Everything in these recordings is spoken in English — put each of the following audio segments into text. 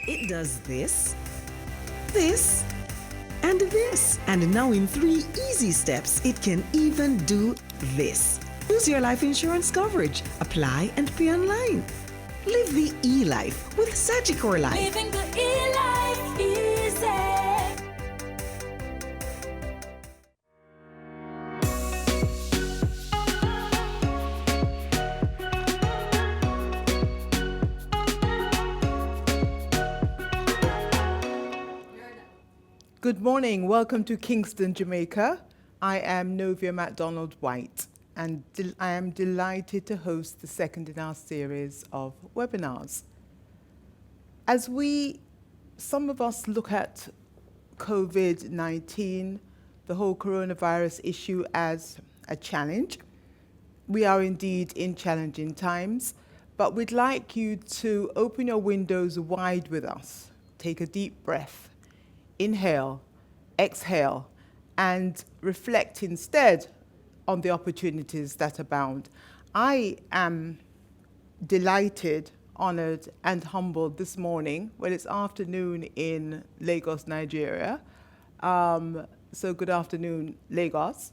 It does this, and this. And now in 3 easy steps, it can even do this. Choose your life insurance coverage, apply and pay online. Live the e-life with Sagicor Life. Living the e-life easy. Good morning. Welcome to Kingston, Jamaica. I am Novia MacDonald White, and I am delighted to host the second in our series of webinars. As some of us look at COVID-19, the whole coronavirus issue as a challenge, we are indeed in challenging times, but we'd like you to open your windows wide with us. Take a deep breath. Inhale, exhale, and reflect instead on the opportunities that abound. I am delighted, honored, and humbled this morning. Well, it's afternoon in Lagos, Nigeria. So good afternoon, Lagos.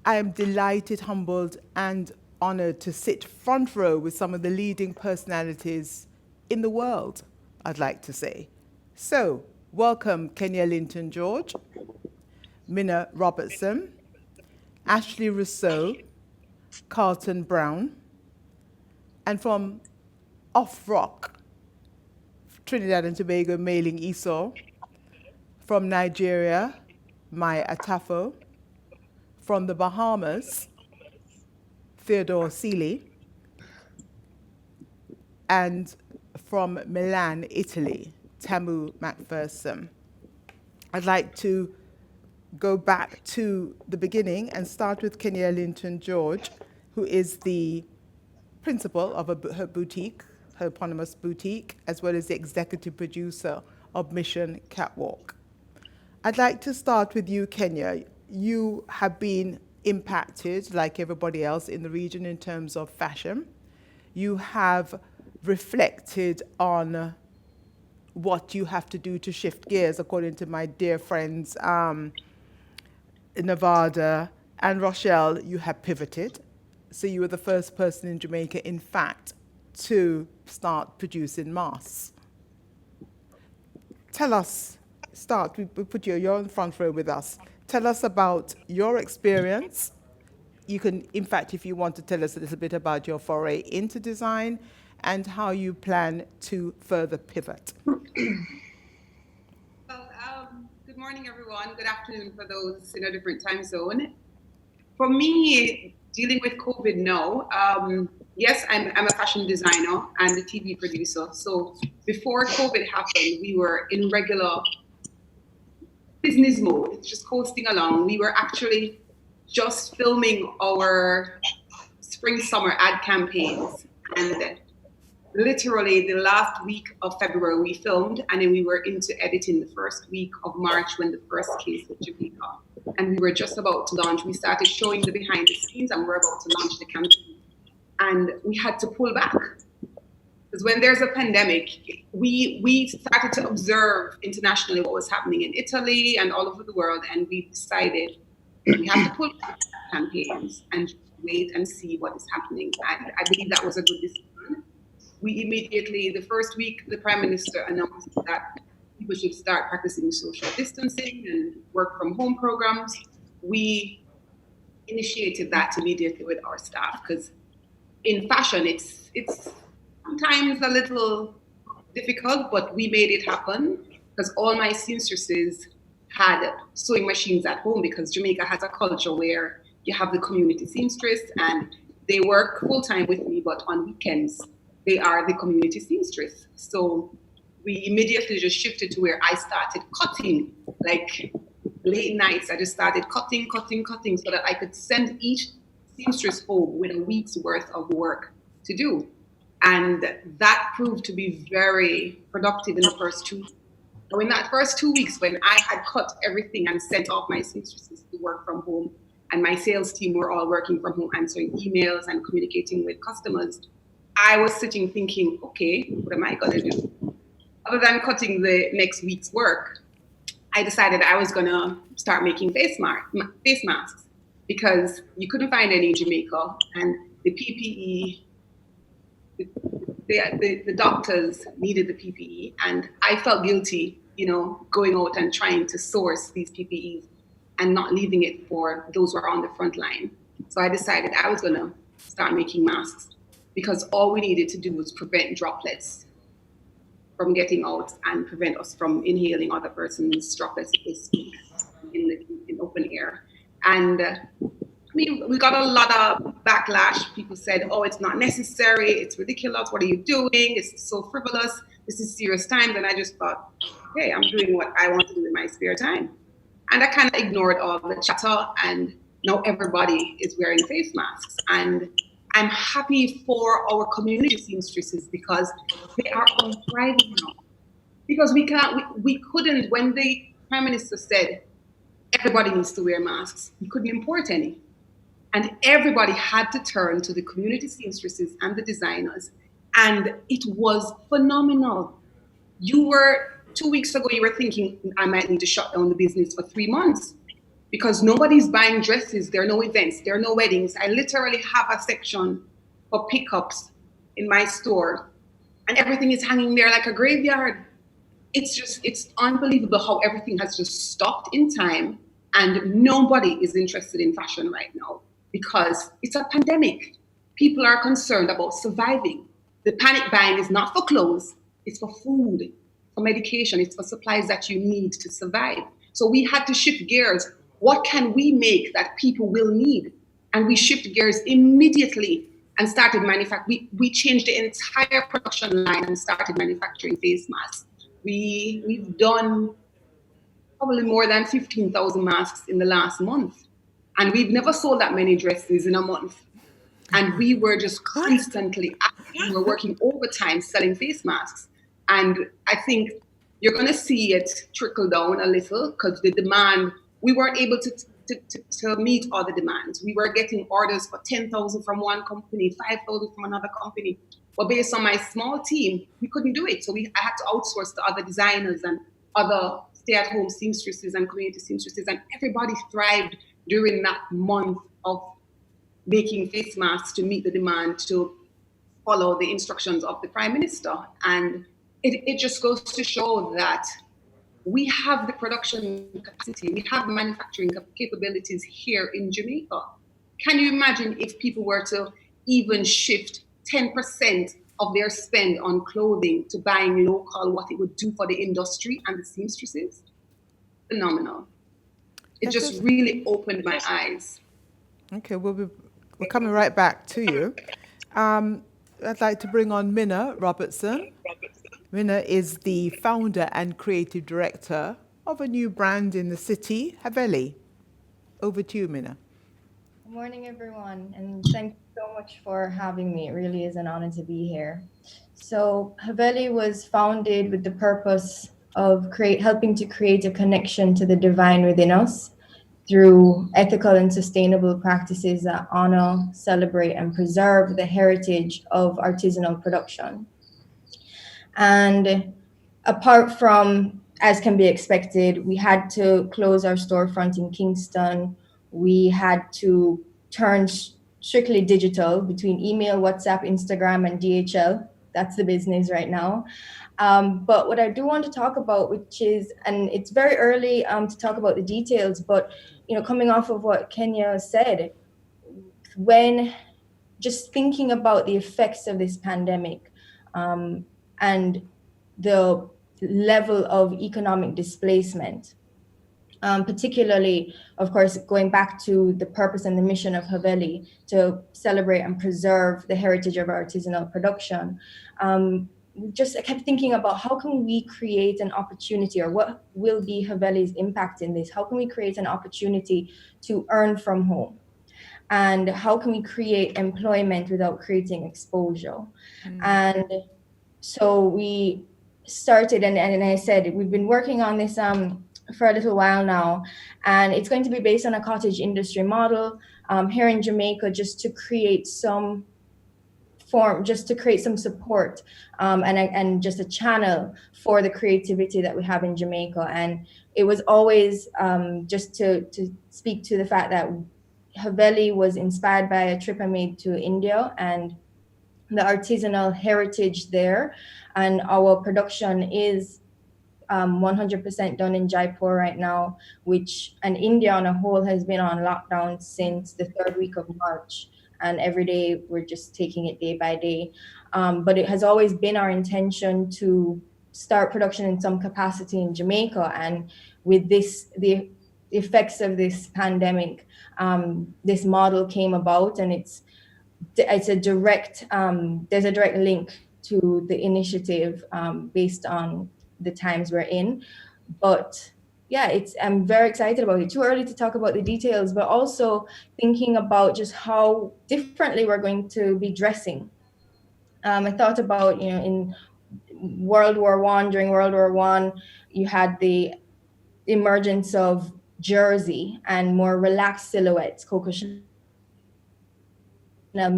I am delighted, humbled, and honored to sit front row with some of the leading personalities in the world, I'd like to say. So, welcome Kenya Linton George, Minna Robertson, Ashley Rousseau, Carlton Brown, and from Off Rock, Trinidad and Tobago, Mailing Esau, from Nigeria, Maya Atafo, from the Bahamas, Theodore Seeley, and from Milan, Italy, Tamu Macpherson. I'd like to go back to the beginning and start with Kenya Linton George, who is the principal of her boutique, her eponymous boutique, as well as the executive producer of Mission Catwalk. I'd like to start with you, Kenya. You have been impacted, like everybody else in the region, in terms of fashion. You have reflected on what you have to do to shift gears, according to my dear friends Nevada and Rochelle. You have pivoted. So you were the first person in Jamaica, in fact, to start producing masks. Tell us, we put you're in front row with us. Tell us about your experience. You can, in fact, if you want to tell us a little bit about your foray into design and how you plan to further pivot. Good morning, everyone. Good afternoon for those in a different time zone. For me, dealing with COVID now, yes, I'm a fashion designer and a TV producer. So before COVID happened, we were in regular business mode, just coasting along. We were actually just filming our spring-summer ad campaigns, and literally the last week of February we filmed, and then we were into editing the first week of March when the first case hit Jamaica. And we were just about to launch. We started showing the behind the scenes and we're about to launch the campaign. And we had to pull back. Because when there's a pandemic, we started to observe internationally what was happening in Italy and all over the world, and we decided we have to pull back campaigns and wait and see what is happening. And I believe that was a good decision. We immediately, the first week, the Prime Minister announced that people should start practicing social distancing and work from home programs. We initiated that immediately with our staff, because in fashion, it's sometimes a little difficult, but we made it happen because all my seamstresses had sewing machines at home, because Jamaica has a culture where you have the community seamstress and they work full time with me, but on weekends, they are the community seamstress. So we immediately just shifted to where I started cutting, like late nights. I just started cutting so that I could send each seamstress home with a week's worth of work to do. And that proved to be very productive in the first 2 weeks. So in that first 2 weeks, when I had cut everything and sent off my seamstresses to work from home, and my sales team were all working from home, answering emails and communicating with customers, I was sitting thinking, okay, what am I going to do? other than cutting the next week's work, I decided I was gonna start making face masks because you couldn't find any in Jamaica, and the PPE, the doctors needed the PPE, and I felt guilty, going out and trying to source these PPEs and not leaving it for those who are on the front line. So I decided I was gonna start making masks because all we needed to do was prevent droplets from getting out and prevent us from inhaling other person's droplets if they speak in open air. And we got a lot of backlash. People said, oh, it's not necessary, it's ridiculous, what are you doing? It's so frivolous, this is serious times. And I just thought, hey, I'm doing what I want to do in my spare time. And I kind of ignored all the chatter, and now everybody is wearing face masks. And I'm happy for our community seamstresses because they are all thriving now. Because we couldn't, when the Prime Minister said everybody needs to wear masks, we couldn't import any. And everybody had to turn to the community seamstresses and the designers. And it was phenomenal. 2 weeks ago, you were thinking, I might need to shut down the business for 3 months because nobody's buying dresses. There are no events. There are no weddings. I literally have a section for pickups in my store, and everything is hanging there like a graveyard. It's unbelievable how everything has just stopped in time, and nobody is interested in fashion right now because it's a pandemic. People are concerned about surviving. The panic buying is not for clothes, it's for food, for medication, it's for supplies that you need to survive. So we had to shift gears. What can we make that people will need? And we shift gears immediately and started manufacturing. We changed the entire production line and started manufacturing face masks. We've done probably more than 15,000 masks in the last month. And we've never sold that many dresses in a month. And we were just constantly active. We were working overtime selling face masks. And I think you're going to see it trickle down a little because the demand, we weren't able to meet all the demands. We were getting orders for 10,000 from one company, 5,000 from another company. But based on my small team, we couldn't do it. So I had to outsource to other designers and other stay-at-home seamstresses and community seamstresses. And everybody thrived during that month of making face masks to meet the demand, to follow the instructions of the Prime Minister. And it just goes to show that we have the production capacity, we have manufacturing capabilities here in Jamaica. Can you imagine if people were to even shift 10% of their spend on clothing to buying local, what it would do for the industry and the seamstresses? Phenomenal. It just really opened my eyes. Okay, we're coming right back to you. I'd like to bring on Minna Robertson. Minna is the founder and creative director of a new brand in the city, Haveli. Over to you, Minna. Good morning, everyone, and thank you so much for having me. It really is an honor to be here. So Haveli was founded with the purpose of helping to create a connection to the divine within us through ethical and sustainable practices that honor, celebrate, and preserve the heritage of artisanal production. And apart from, as can be expected, we had to close our storefront in Kingston. We had to turn strictly digital between email, WhatsApp, Instagram, and DHL. That's the business right now. But what I do want to talk about, which is, and it's very early to talk about the details, but coming off of what Kenya said, when just thinking about the effects of this pandemic, and the level of economic displacement, particularly, of course, going back to the purpose and the mission of Haveli to celebrate and preserve the heritage of artisanal production. I kept thinking about how can we create an opportunity, or what will be Haveli's impact in this? How can we create an opportunity to earn from home? And how can we create employment without creating exposure? And so we started, and I said, we've been working on this for a little while now, and it's going to be based on a cottage industry model here in Jamaica, just to create some form, just to create some support and just a channel for the creativity that we have in Jamaica. And it was always just to speak to the fact that Haveli was inspired by a trip I made to India and the artisanal heritage there. And our production is 100% done in Jaipur right now, and India on a whole has been on lockdown since the 3rd week of March. And every day we're just taking it day by day. But it has always been our intention to start production in some capacity in Jamaica. And with the effects of this pandemic, this model came about, and it's a direct, there's a direct link to the initiative based on the times we're in. But yeah, I'm very excited about it. Too early to talk about the details, but also thinking about just how differently we're going to be dressing. I thought about, in World War I, during World War I, you had the emergence of jersey and more relaxed silhouettes. Coco Chanel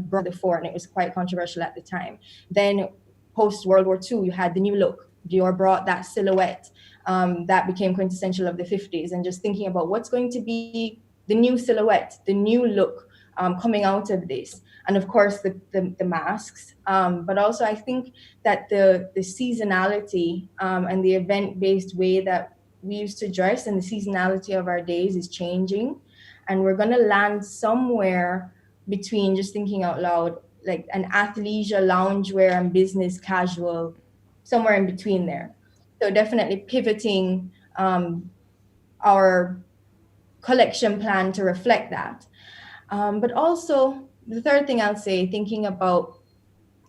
brought before, and it was quite controversial at the time. Then post World War II, you had the new look. Dior brought that silhouette that became quintessential of the 50s, and just thinking about what's going to be the new silhouette, the new look coming out of this. And of course, the masks. But also, I think that the seasonality and the event-based way that we used to dress and the seasonality of our days is changing. And we're going to land somewhere between, just thinking out loud, like an athleisure loungewear and business casual, somewhere in between there. So definitely pivoting our collection plan to reflect that. But also, the third thing I'll say, thinking about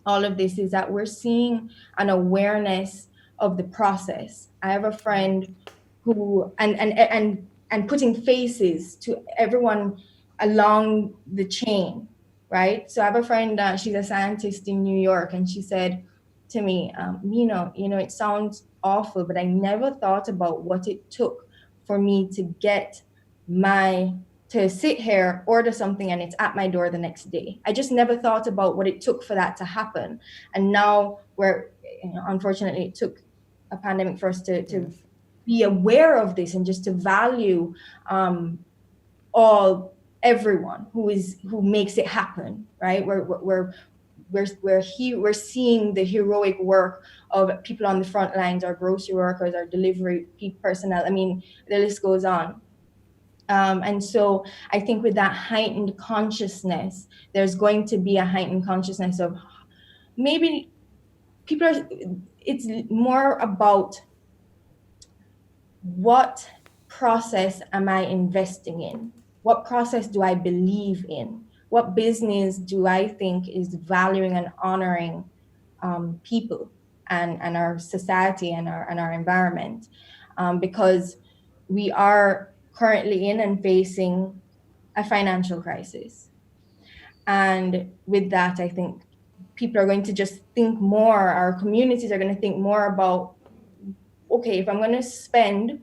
all of this, is that we're seeing an awareness of the process. I have a friend who, and putting faces to everyone along the chain, right? So I have a friend, she's a scientist in New York, and she said to me, it sounds awful, but I never thought about what it took for me to sit here, order something, and it's at my door the next day. I just never thought about what it took for that to happen. And now unfortunately, it took a pandemic for us to be aware of this and just to value everyone who makes it happen, right? We're seeing the heroic work of people on the front lines, our grocery workers, our delivery personnel. I mean, the list goes on. And so I think with that heightened consciousness, there's going to be a heightened consciousness of maybe it's more about what process am I investing in? What process do I believe in? What business do I think is valuing and honoring people and our society and our environment? Because we are currently in and facing a financial crisis. And with that, I think people are going to just think more, our communities are going to think more about, okay, if I'm going to spend,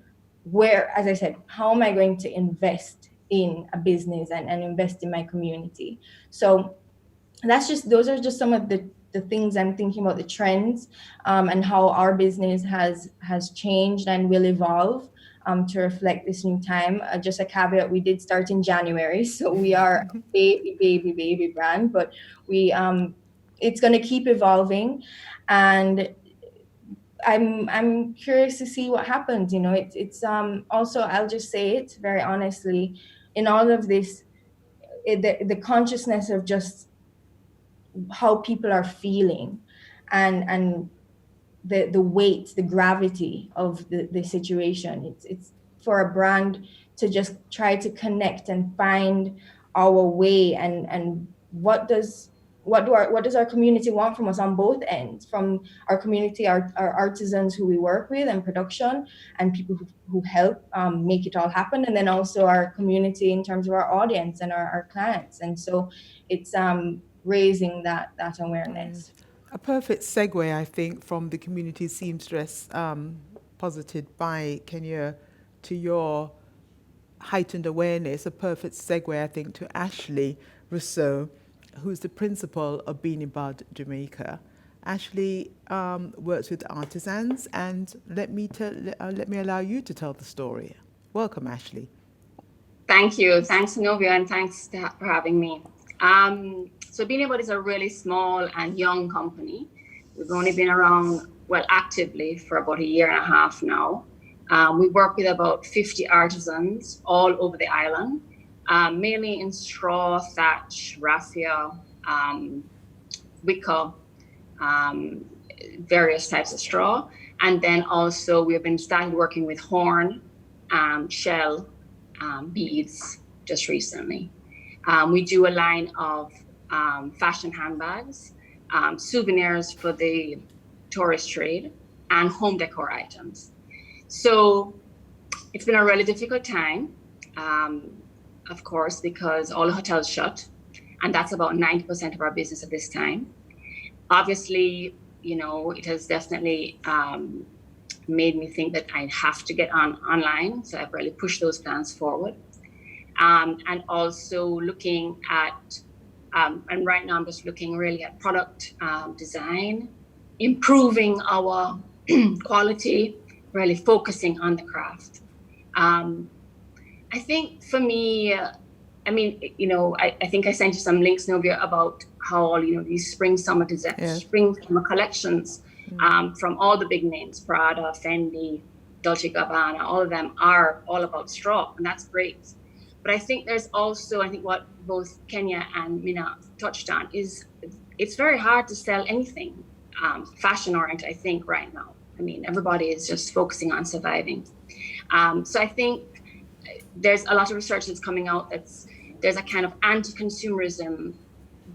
as I said, how am I going to invest in a business and invest in my community? So those are just some of the things I'm thinking about, the trends and how our business has changed and will evolve to reflect this new time. Just a caveat, we did start in January, so we are a baby brand, but it's going to keep evolving, and I'm curious to see what happens. It's also, I'll just say it very honestly, in all of this, the consciousness of just how people are feeling and the weight, the gravity of the situation. It's for a brand to just try to connect and find our way and what does our community want from us on both ends, from our community, our artisans who we work with and production and people who help make it all happen, and then also our community in terms of our audience and our clients. And so it's raising that awareness. A perfect segue, I think, from the community seamstress posited by Kenya to your heightened awareness. A perfect segue, I think, to Ashley Rousseau who's the principal of Beanie Bud Jamaica. Ashley works with artisans, and let me allow you to tell the story. Welcome, Ashley. Thank you. Thanks, Novia, and thanks for having me. So Beanie Bud is a really small and young company. We've only been around, well, actively for about a year and a half now. We work with about 50 artisans all over the island, mainly in straw, thatch, raffia, wicker, various types of straw. And then also we've been started working with horn, shell, beads just recently. We do a line of fashion handbags, souvenirs for the tourist trade, and home decor items. So it's been a really difficult time, of course, because all the hotels shut, and that's about 90% of our business at this time. Obviously, you know, it has definitely made me think that I have to get online. So I've really pushed those plans forward. And also looking at, and right now I'm just looking really at product design, improving our quality, really focusing on the craft. I think for me, I mean, you know, I think I sent you some links, Novia, about how all, you know, these spring summer collections from all the big names, Prada, Fendi, Dolce & Gabbana, all of them are all about straw, and that's great. But I think there's also, I think what both Kenya and Mina touched on is it's very hard to sell anything fashion oriented, I think, right now. I mean, everybody is just focusing on surviving. So I think there's a lot of research that's coming out there's a kind of anti-consumerism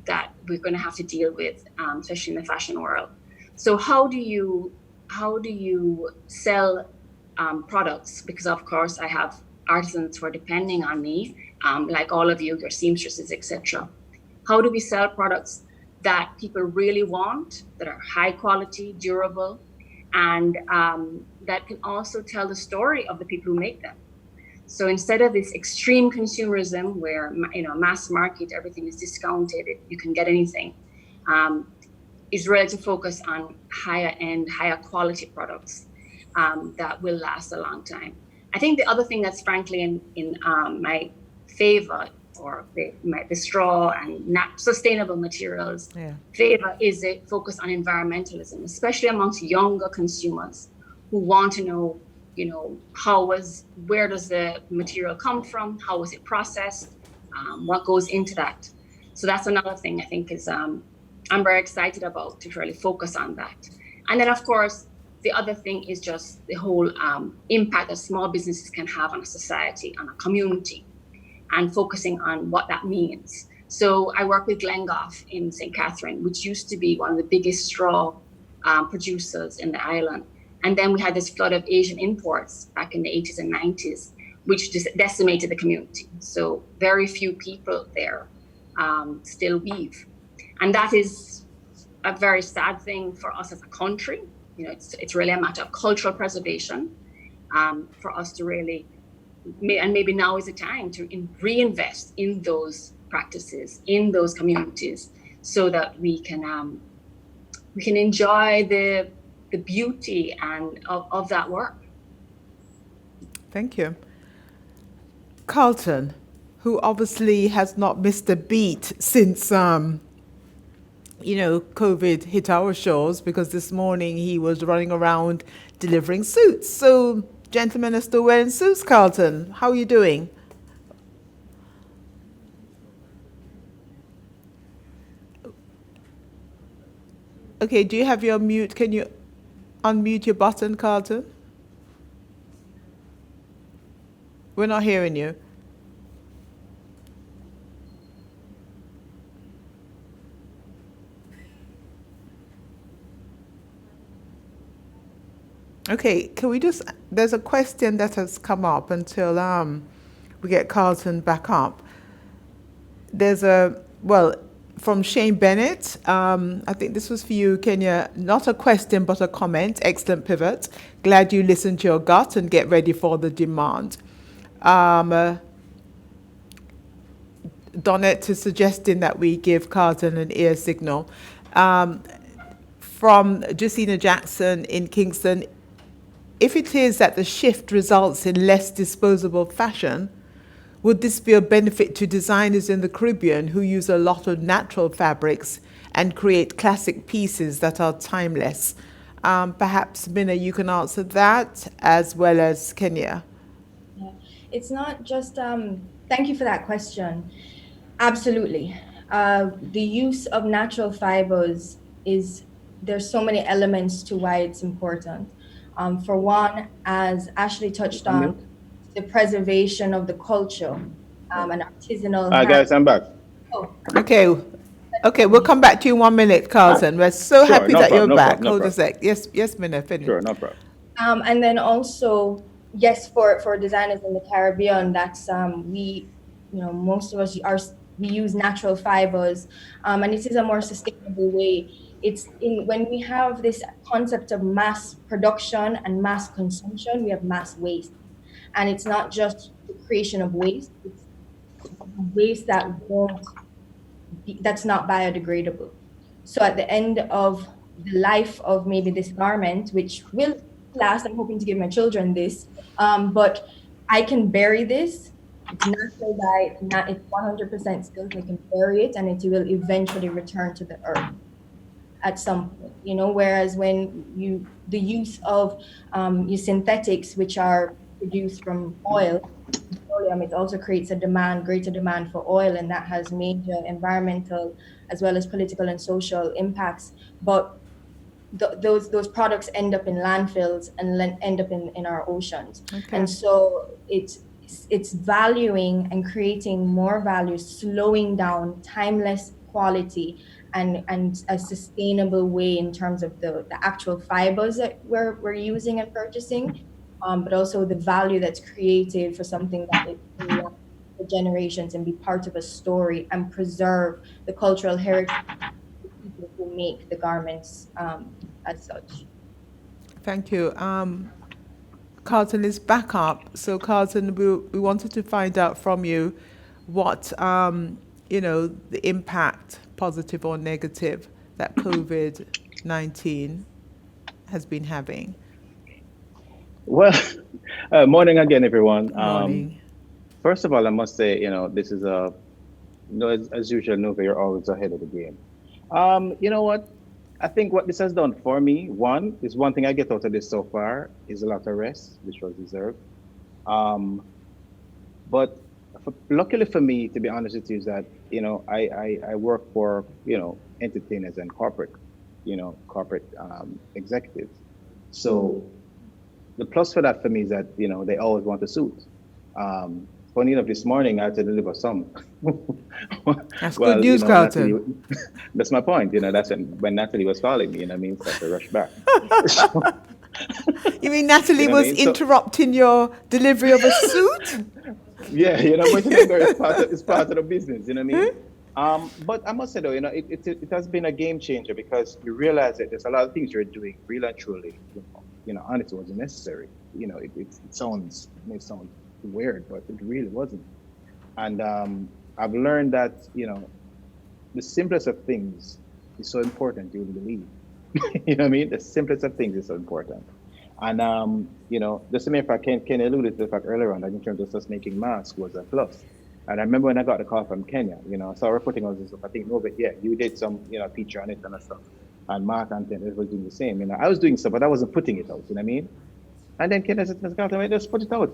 that we're going to have to deal with, especially in the fashion world. So how do you sell products? Because of course I have artisans who are depending on me, like all of you, your seamstresses, etc. How do we sell products that people really want, that are high quality, durable, and that can also tell the story of the people who make them? So instead of this extreme consumerism where, you know, mass market, everything is discounted, you can get anything, is really to focus on higher end, higher quality products that will last a long time. I think the other thing that's frankly in my favor, or the straw and sustainable materials favor, is a focus on environmentalism, especially amongst younger consumers who want to know, you know, where does the material come from? How was it processed? What goes into that? So that's another thing I think is, I'm very excited about, to really focus on that. And then of course, the other thing is just the whole impact that small businesses can have on a society, on a community, and focusing on what that means. So I work with Glengoff in St. Catherine, which used to be one of the biggest straw producers in the island. And then we had this flood of Asian imports back in the 80s and 90s, which just decimated the community. So very few people there still weave. And that is a very sad thing for us as a country. You know, it's really a matter of cultural preservation for us to really, and maybe now is the time to reinvest in those practices, in those communities, so that we can enjoy the beauty and of that work. Thank you. Carlton, who obviously has not missed a beat since COVID hit our shores, because this morning he was running around delivering suits. So gentlemen are still wearing suits. Carlton, how are you doing? Okay, do you have your mute? Can you unmute your button, Carlton? We're not hearing you. Okay, can we just, there's a question that has come up until we get Carlton back up. There's from Shane Bennett, I think this was for you, Kenya. Not a question, but a comment. Excellent pivot. Glad you listened to your gut and get ready for the demand. Donette, is suggesting that we give Carlton an ear signal. From Justina Jackson in Kingston, if it is that the shift results in less disposable fashion, would this be a benefit to designers in the Caribbean who use a lot of natural fabrics and create classic pieces that are timeless? Perhaps, Minna, you can answer that, as well as Kenya. Yeah. It's not just, thank you for that question. Absolutely. The use of natural fibers there's so many elements to why it's important. For one, as Ashley touched on, the preservation of the culture and artisanal. Hi guys, I'm back. Oh, Okay, we'll come back to you in 1 minute, Carlton. We're so Sure, happy no that problem, you're no back. problem, no Hold a problem. sec. Yes, Minna, finish. Sure, no problem. and then also, yes, for designers in the Caribbean, that's most of us we use natural fibers, and it is a more sustainable way. When we have this concept of mass production and mass consumption, we have mass waste, and it's not just the creation of waste; it's waste that's not biodegradable. So at the end of the life of maybe this garment, which will last, I'm hoping to give my children this, but I can bury this. It's natural dye, it's 100% skilled. I can bury it, and it will eventually return to the earth at some point. Whereas when the use of your synthetics, which are produced from petroleum, it also creates greater demand for oil, and that has major environmental as well as political and social impacts. But those products end up in landfills and end up in our oceans. Okay. And so it's valuing and creating more value, slowing down timeless quality and a sustainable way in terms of the actual fibers that we're using and purchasing, but also the value that's created for something that it can last for generations and be part of a story and preserve the cultural heritage of the people who make the garments as such. Thank you. Carlton is back up. So Carlton, we wanted to find out from you what, the impact, positive or negative, that COVID-19 has been having. Well, morning again, everyone. Morning. First of all, I must say, this is as usual, Nova, you're always ahead of the game. You know what? I think what this has done for me, one thing I get out of this so far is a lot of rest, which was deserved. But luckily for me, to be honest with you, is that, I work for, entertainers and corporate executives. So the plus for that for me is that, they always want a suit. Funny enough, this morning I had to deliver some. That's good news, Carlton. Natalie, that's my point. That's when Natalie was calling me, so I had to rush back. You mean Natalie was interrupting your delivery of a suit? Yeah, but it's part of the business, But I must say though, it has been a game changer because you realize that there's a lot of things you're doing really and truly, honestly wasn't necessary. It may sound weird, but it really wasn't. And I've learned that, the simplest of things is so important, you wouldn't believe. You know what I mean? The simplest of things is so important. And, just to make a fact, Ken alluded to the fact earlier on that in terms of us making masks was a plus. And I remember when I got the call from Kenya, I saw reporting on this stuff. I think, no, but yeah, you did some, feature on it and stuff. And Mark and Ken was doing the same. I was doing stuff, but I wasn't putting it out, you know what I mean? And then Ken said, just put it out,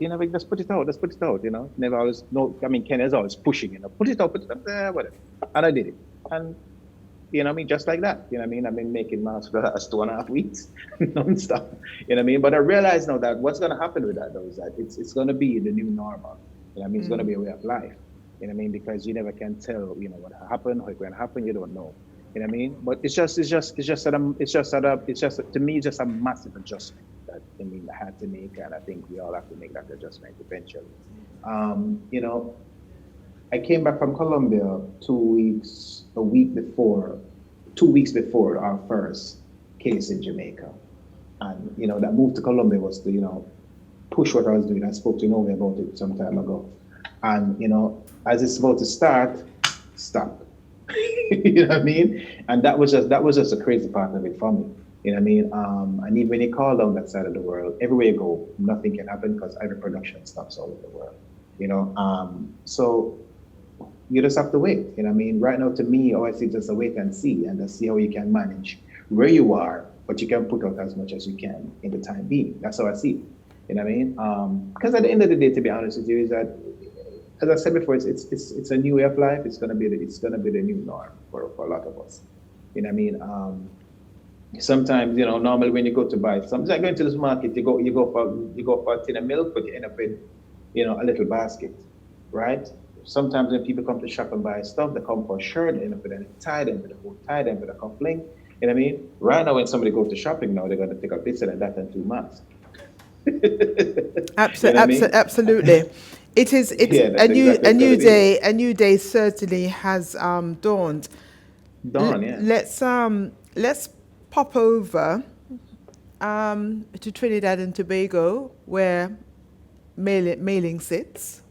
just put it out, Never always, Ken is always pushing, put it out, whatever. And I did it. And, just like that, I've been making masks for the last 2.5 weeks, non-stop, But I realize now that what's going to happen with that, though, is that it's going to be the new normal. It's going to be a way of life, because you never can tell, what happened, how it's going to happen, you don't know, But it's just to me, just a massive adjustment that I had to make, and I think we all have to make that adjustment eventually. I came back from Colombia 2 weeks before our first case in Jamaica, and that move to Colombia was to push what I was doing. I spoke to Novi about it some time ago, and as it's about to start, stop. You know what I mean? And that was just a crazy part of it for me. You know what I mean? And even when you call down that side of the world, everywhere you go, nothing can happen because every production stops all over the world. You know, so you just have to wait. You know what I mean? Right now, to me, all I see is just a wait and see, and just see how you can manage where you are, but you can put out as much as you can in the time being. That's how I see it. You know what I mean? Because at the end of the day, to be honest with you, is that, as I said before, it's a new way of life. It's gonna be the new norm for a lot of us. You know what I mean? Sometimes, you know, normally when you go to buy something, like going to the market, you go for a tin of milk, but you end up with, you know, a little basket, right? Sometimes when people come to shop and buy stuff, they come for a shirt, they end up with a tie, then with a bow tie, then with a cufflink. You know what I mean? Right now, when somebody goes to shopping now, they're going to pick up this and that and 2 masks. Absolutely. It's Yeah, that's a new exactly a new what it day. A new day certainly has dawned. Dawn, yeah. Let's pop over to Trinidad and Tobago, where Mailing sits,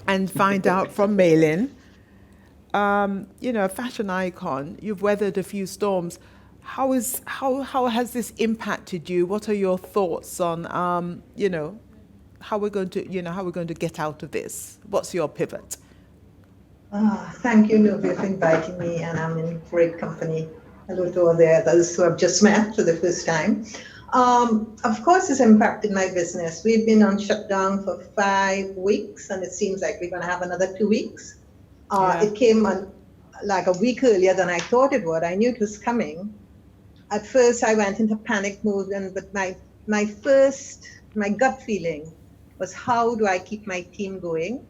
and find out from Maylin. You know, a fashion icon. You've weathered a few storms. How has this impacted you? What are your thoughts on you know, how we're going to get out of this? What's your pivot? Thank you, Nubia, for inviting me, and I'm in great company. Hello to all the others who I've just met for the first time. Of course, it's impacted my business. We've been on shutdown for 5 weeks, and it seems like we're going to have another 2 weeks. It came on like a week earlier than I thought it would. I knew it was coming. At first, I went into panic mode, but my gut feeling was, how do I keep my team going?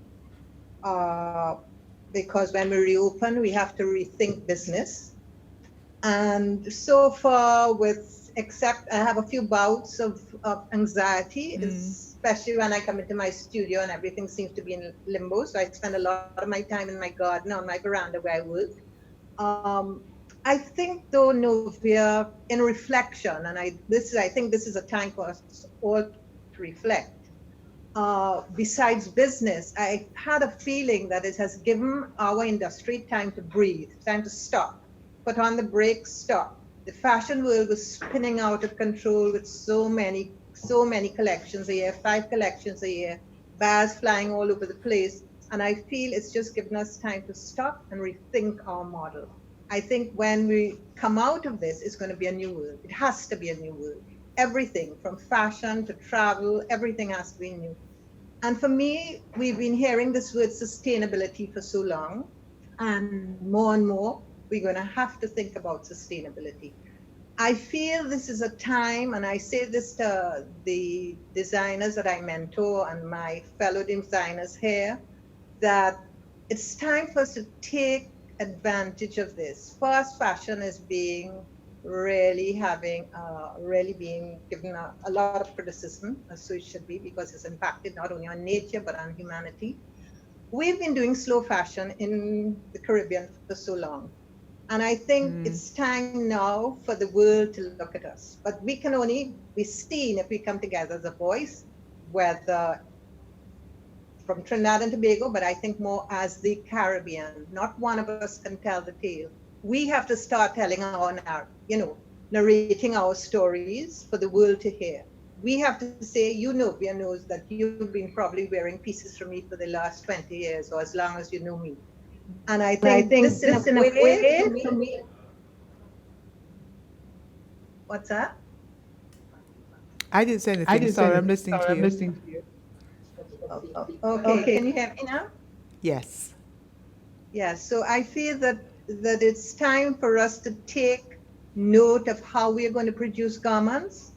Because when we reopen, we have to rethink business. And so far, except I have a few bouts of anxiety, especially when I come into my studio and everything seems to be in limbo. So I spend a lot of my time in my garden, on my veranda where I work. I think, though, Novia, in reflection, and I think this is a time for us all to reflect. Besides business, I had a feeling that it has given our industry time to breathe, time to stop, put on the brakes, stop. The fashion world was spinning out of control with so many collections a year, 5 collections a year, bags flying all over the place. And I feel it's just given us time to stop and rethink our model. I think when we come out of this, it's going to be a new world. It has to be a new world. Everything from fashion to travel, everything has to be new. And for me, we've been hearing this word sustainability for so long, and more, we're going to have to think about sustainability. I feel this is a time, and I say this to the designers that I mentor and my fellow designers here, that it's time for us to take advantage of this. Fast fashion is really being given a lot of criticism, as so it should be, because it's impacted not only on nature but on humanity. We've been doing slow fashion in the Caribbean for so long. And I think it's time now for the world to look at us. But we can only be seen if we come together as a voice, whether from Trinidad and Tobago, but I think more as the Caribbean. Not one of us can tell the tale. We have to start telling narrating our stories for the world to hear. We have to say, Nubia knows that you've been probably wearing pieces from me for the last 20 years, or as long as you know me. And I think this in a way for me. What's that? I didn't say anything. Sorry, I'm listening to you. Okay, can you hear me now? Yes. Yeah, so I feel that it's time for us to take note of how we're going to produce garments.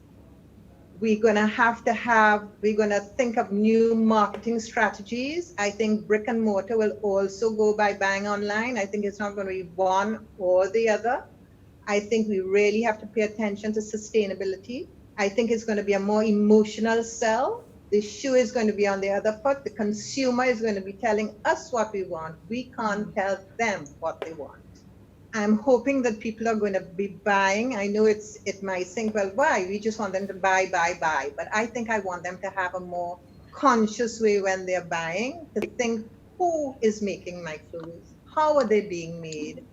We're going to think of new marketing strategies. I think brick and mortar will also go by buying online. I think it's not going to be one or the other. I think we really have to pay attention to sustainability. I think it's going to be a more emotional sell. The shoe is going to be on the other foot. The consumer is going to be telling us what we want. We can't tell them what they want. I'm hoping that people are going to be buying. I know it might think, well, why? We just want them to buy. But I think I want them to have a more conscious way when they're buying, to think, who is making my clothes? How are they being made?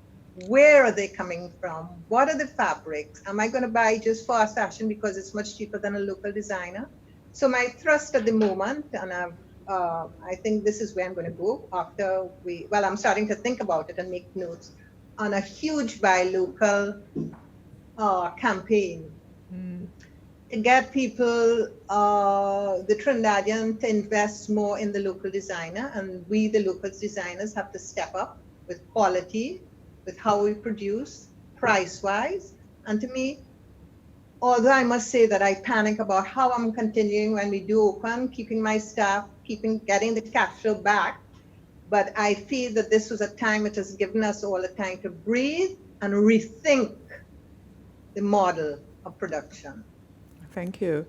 Where are they coming from? What are the fabrics? Am I going to buy just fast fashion because it's much cheaper than a local designer? So my thrust at the moment, and I think this is where I'm going to go after I'm starting to think about it and make notes on a huge buy local campaign to get people, the Trinidadian, to invest more in the local designer, and we, the local designers, have to step up with quality, with how we produce, price-wise. And to me, although I must say that I panic about how I'm continuing when we do open, keeping my staff, getting the cash flow back, but I feel that this was a time it has given us all the time to breathe and rethink the model of production. Thank you.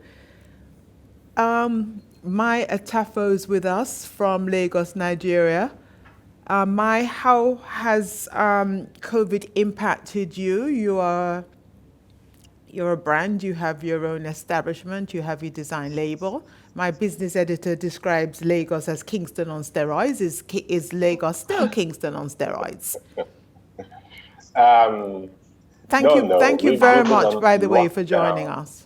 Mai Atafo is with us from Lagos, Nigeria. Mai, how has COVID impacted you? You're a brand, you have your own establishment, you have your design label. My business editor describes Lagos as Kingston on steroids. Is Lagos still Kingston on steroids? Thank you very much, by the way, for joining us.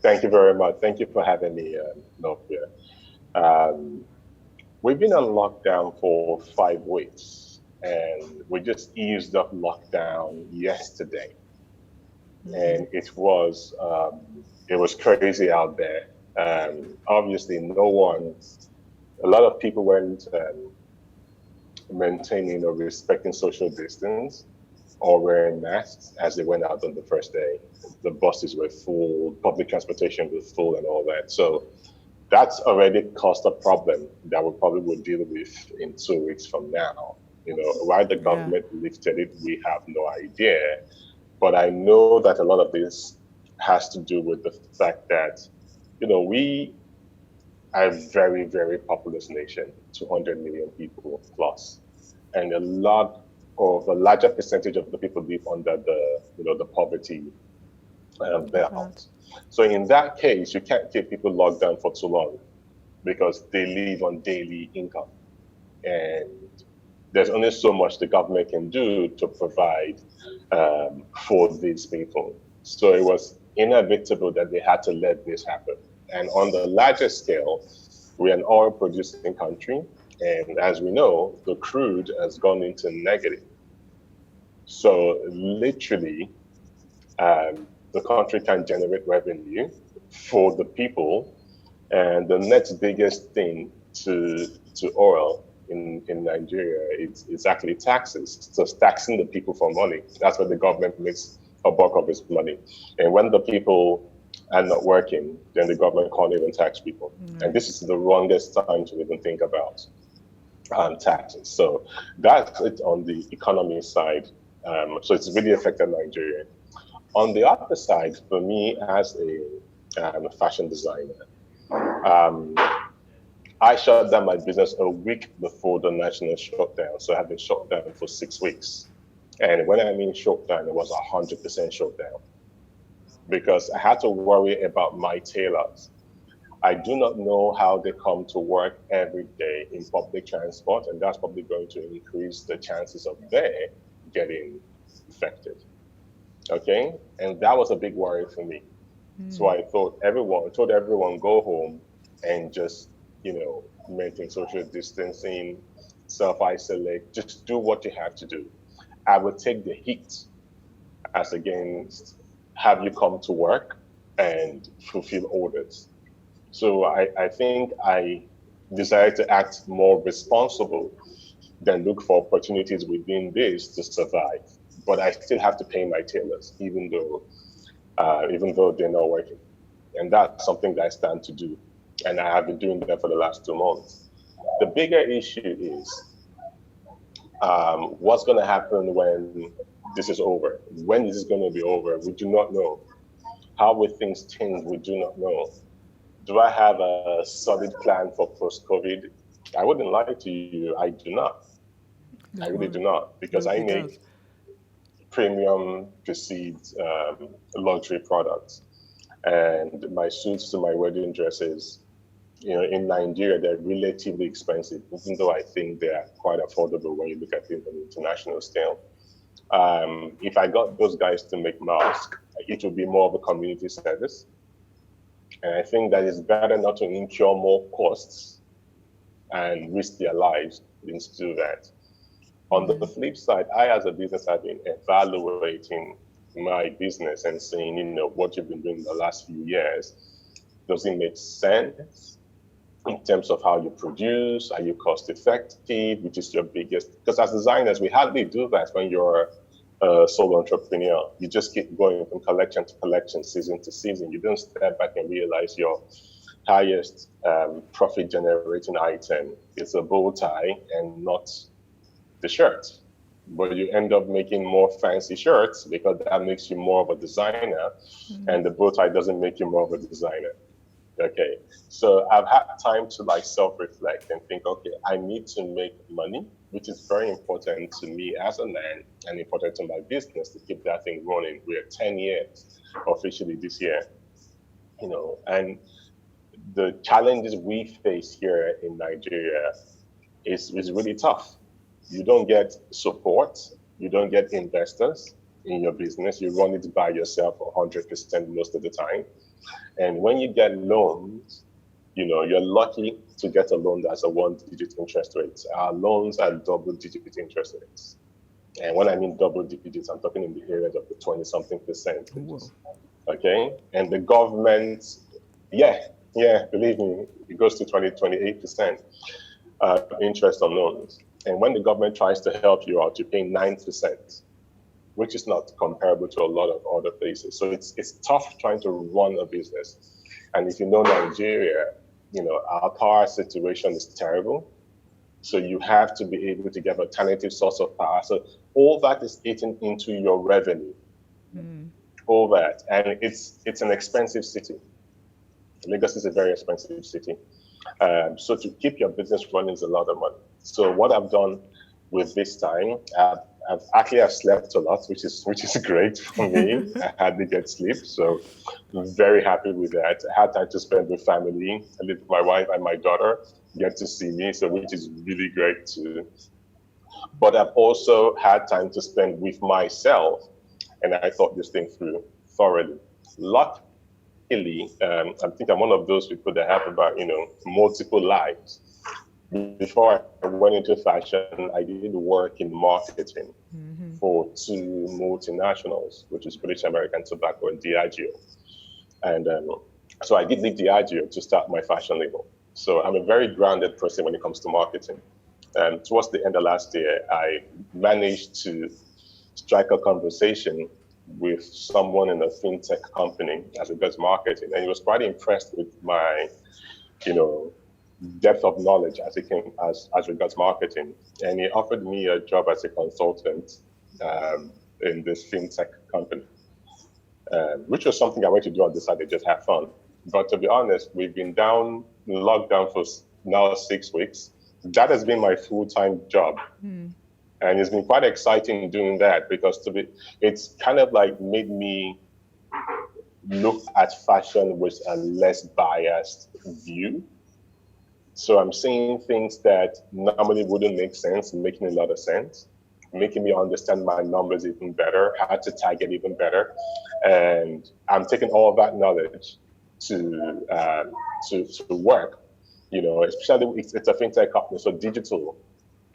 Thank you very much. Thank you for having me, Novia. We've been on lockdown for 5 weeks, and we just eased up lockdown yesterday. And it was crazy out there. Obviously, a lot of people weren't maintaining or respecting social distance or wearing masks as they went out on the first day. The buses were full, public transportation was full and all that. So that's already caused a problem that we probably will deal with in 2 weeks from now. Why the government lifted it, we have no idea. But I know that a lot of this has to do with the fact that, we are a very, very populous nation, 200 million people plus. And a larger percentage of the people live under the poverty belt. So in that case, you can't keep people locked down for too long because they live on daily income. And there's only so much the government can do to provide for these people. So it was inevitable that they had to let this happen. And on the larger scale, we're an oil producing country. And as we know, the crude has gone into negative. So literally, the country can generate revenue for the people. And the next biggest thing to oil in Nigeria is actually taxes. So it's taxing the people for money. That's where the government makes a bulk of its money. And when the people are not working, then the government can't even tax people. And this is the wrongest time to even think about taxes. So that's it on the economy side. So it's really affected Nigeria. On the other side, for me as a fashion designer, I shut down my business a week before the national shutdown. So I have been shut down for 6 weeks. And when I mean shut down, it was 100% shut down because I had to worry about my tailors. I do not know how they come to work every day in public transport, and that's probably going to increase the chances of their getting infected. Okay, and that was a big worry for me. So I told everyone go home and just, maintain social distancing, self-isolate, just do what you have to do. I would take the heat as against have you come to work and fulfill orders. So I think I decided to act more responsible than look for opportunities within this to survive. But I still have to pay my tailors, even though they're not working. And that's something that I stand to do. And I have been doing that for the last 2 months. The bigger issue is what's going to happen when this is over? When is this going to be over? We do not know. How will things change? We do not know. Do I have a solid plan for post-COVID? I wouldn't lie to you. I do not. I really do not, because I make premium perceived luxury products. And my suits to my wedding dresses in Nigeria, they're relatively expensive, even though I think they are quite affordable when you look at it on an international scale. If I got those guys to make masks, it would be more of a community service. And I think that it's better not to incur more costs and risk their lives than to do that. On the flip side, I as a business have been evaluating my business and saying, what you've been doing the last few years, does it make sense in terms of how you produce? Are you cost effective? Which is your biggest? Because as designers, we hardly do that when you're a sole entrepreneur. You just keep going from collection to collection, season to season. You don't step back and realize your highest profit generating item is a bow tie and not the shirt. But you end up making more fancy shirts because that makes you more of a designer, and the bow tie doesn't make you more of a designer. Okay, so I've had time to self-reflect and think, okay, I need to make money, which is very important to me as a man and important to my business to keep that thing running. We're 10 years officially this year, and the challenges we face here in Nigeria is really tough. You don't get support, you don't get investors in your business. You run it by yourself 100% most of the time. And when you get loans, you're lucky to get a loan that's a 1-digit interest rate. Our loans are double-digit interest rates. And when I mean double digits, I'm talking in the area of the 20-something percent. Okay? And the government, believe me, it goes to 28% interest on loans. And when the government tries to help you out, you're paying 9%, which is not comparable to a lot of other places. So it's tough trying to run a business. And if you know Nigeria, our power situation is terrible. So you have to be able to get alternative source of power. So all that is eaten into your revenue. All that. And it's an expensive city. Lagos is a very expensive city. So to keep your business running is a lot of money. So what I've done with this time, I've slept a lot, which is great for me. I hardly get sleep, so I'm very happy with that. I had time to spend with family, and with my wife and my daughter get to see me, so which is really great too. But I've also had time to spend with myself, and I thought this thing through thoroughly. Luckily, I think I'm one of those people that have about multiple lives. Before I went into fashion, I did work in marketing for 2 multinationals, which is British American Tobacco and Diageo. And so I did leave Diageo to start my fashion label. So I'm a very grounded person when it comes to marketing. And towards the end of last year, I managed to strike a conversation with someone in a fintech company as regards marketing. And he was quite impressed with my, depth of knowledge as regards marketing, and he offered me a job as a consultant in this fintech company, which was something I went to do on the side to just have fun. But to be honest, we've been locked down for now 6 weeks. That has been my full-time job, and it's been quite exciting doing that because it's kind of made me look at fashion with a less biased view. So I'm seeing things that normally wouldn't make sense, making a lot of sense, making me understand my numbers even better, how to target even better. And I'm taking all of that knowledge to work, especially it's a fintech company, so digital,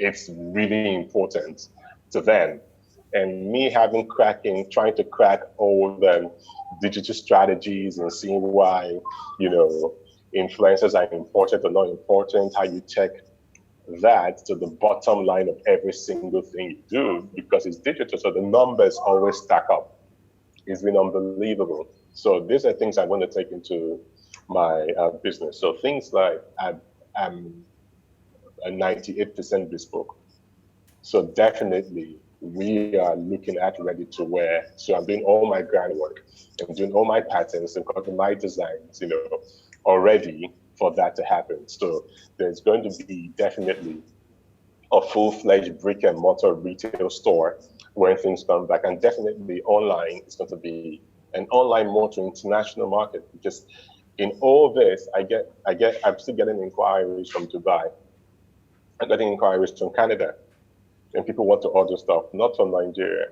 it's really important to them. And me trying to crack all the digital strategies and seeing why, influencers are important or not important, how you check that to the bottom line of every single thing you do, because it's digital, so the numbers always stack up. It's been unbelievable. So these are things I'm going to take into my business. So things like I'm a 98% bespoke. So definitely we are looking at ready to wear. So I'm doing all my groundwork. I'm doing all my patterns and copying my designs, already for that to happen. So there's going to be definitely a full-fledged brick and mortar retail store when things come back. And definitely online is going to be an online more to international market, because in all this, I'm still getting inquiries from Dubai. I'm getting inquiries from Canada, and people want to order stuff, not from Nigeria.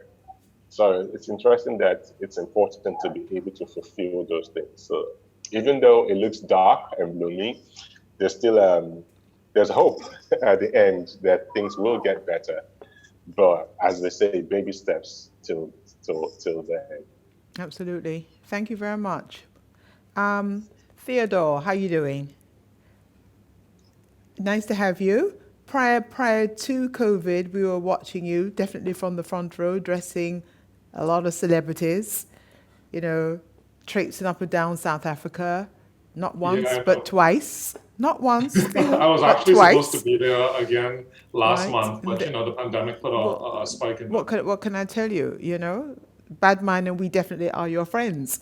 So it's interesting that it's important to be able to fulfill those things. So even though it looks dark and gloomy, there's still there's hope at the end that things will get better. But as they say, baby steps till then. Absolutely. Thank you very much. Theodore, how are you doing? Nice to have you. Prior to COVID, we were watching you definitely from the front row, dressing a lot of celebrities, traipsing up and down South Africa, not once, but twice. Not once. I was actually twice. supposed to be there again last month, but the pandemic put a spike in. What can I tell you? Bad mind, and we definitely are your friends.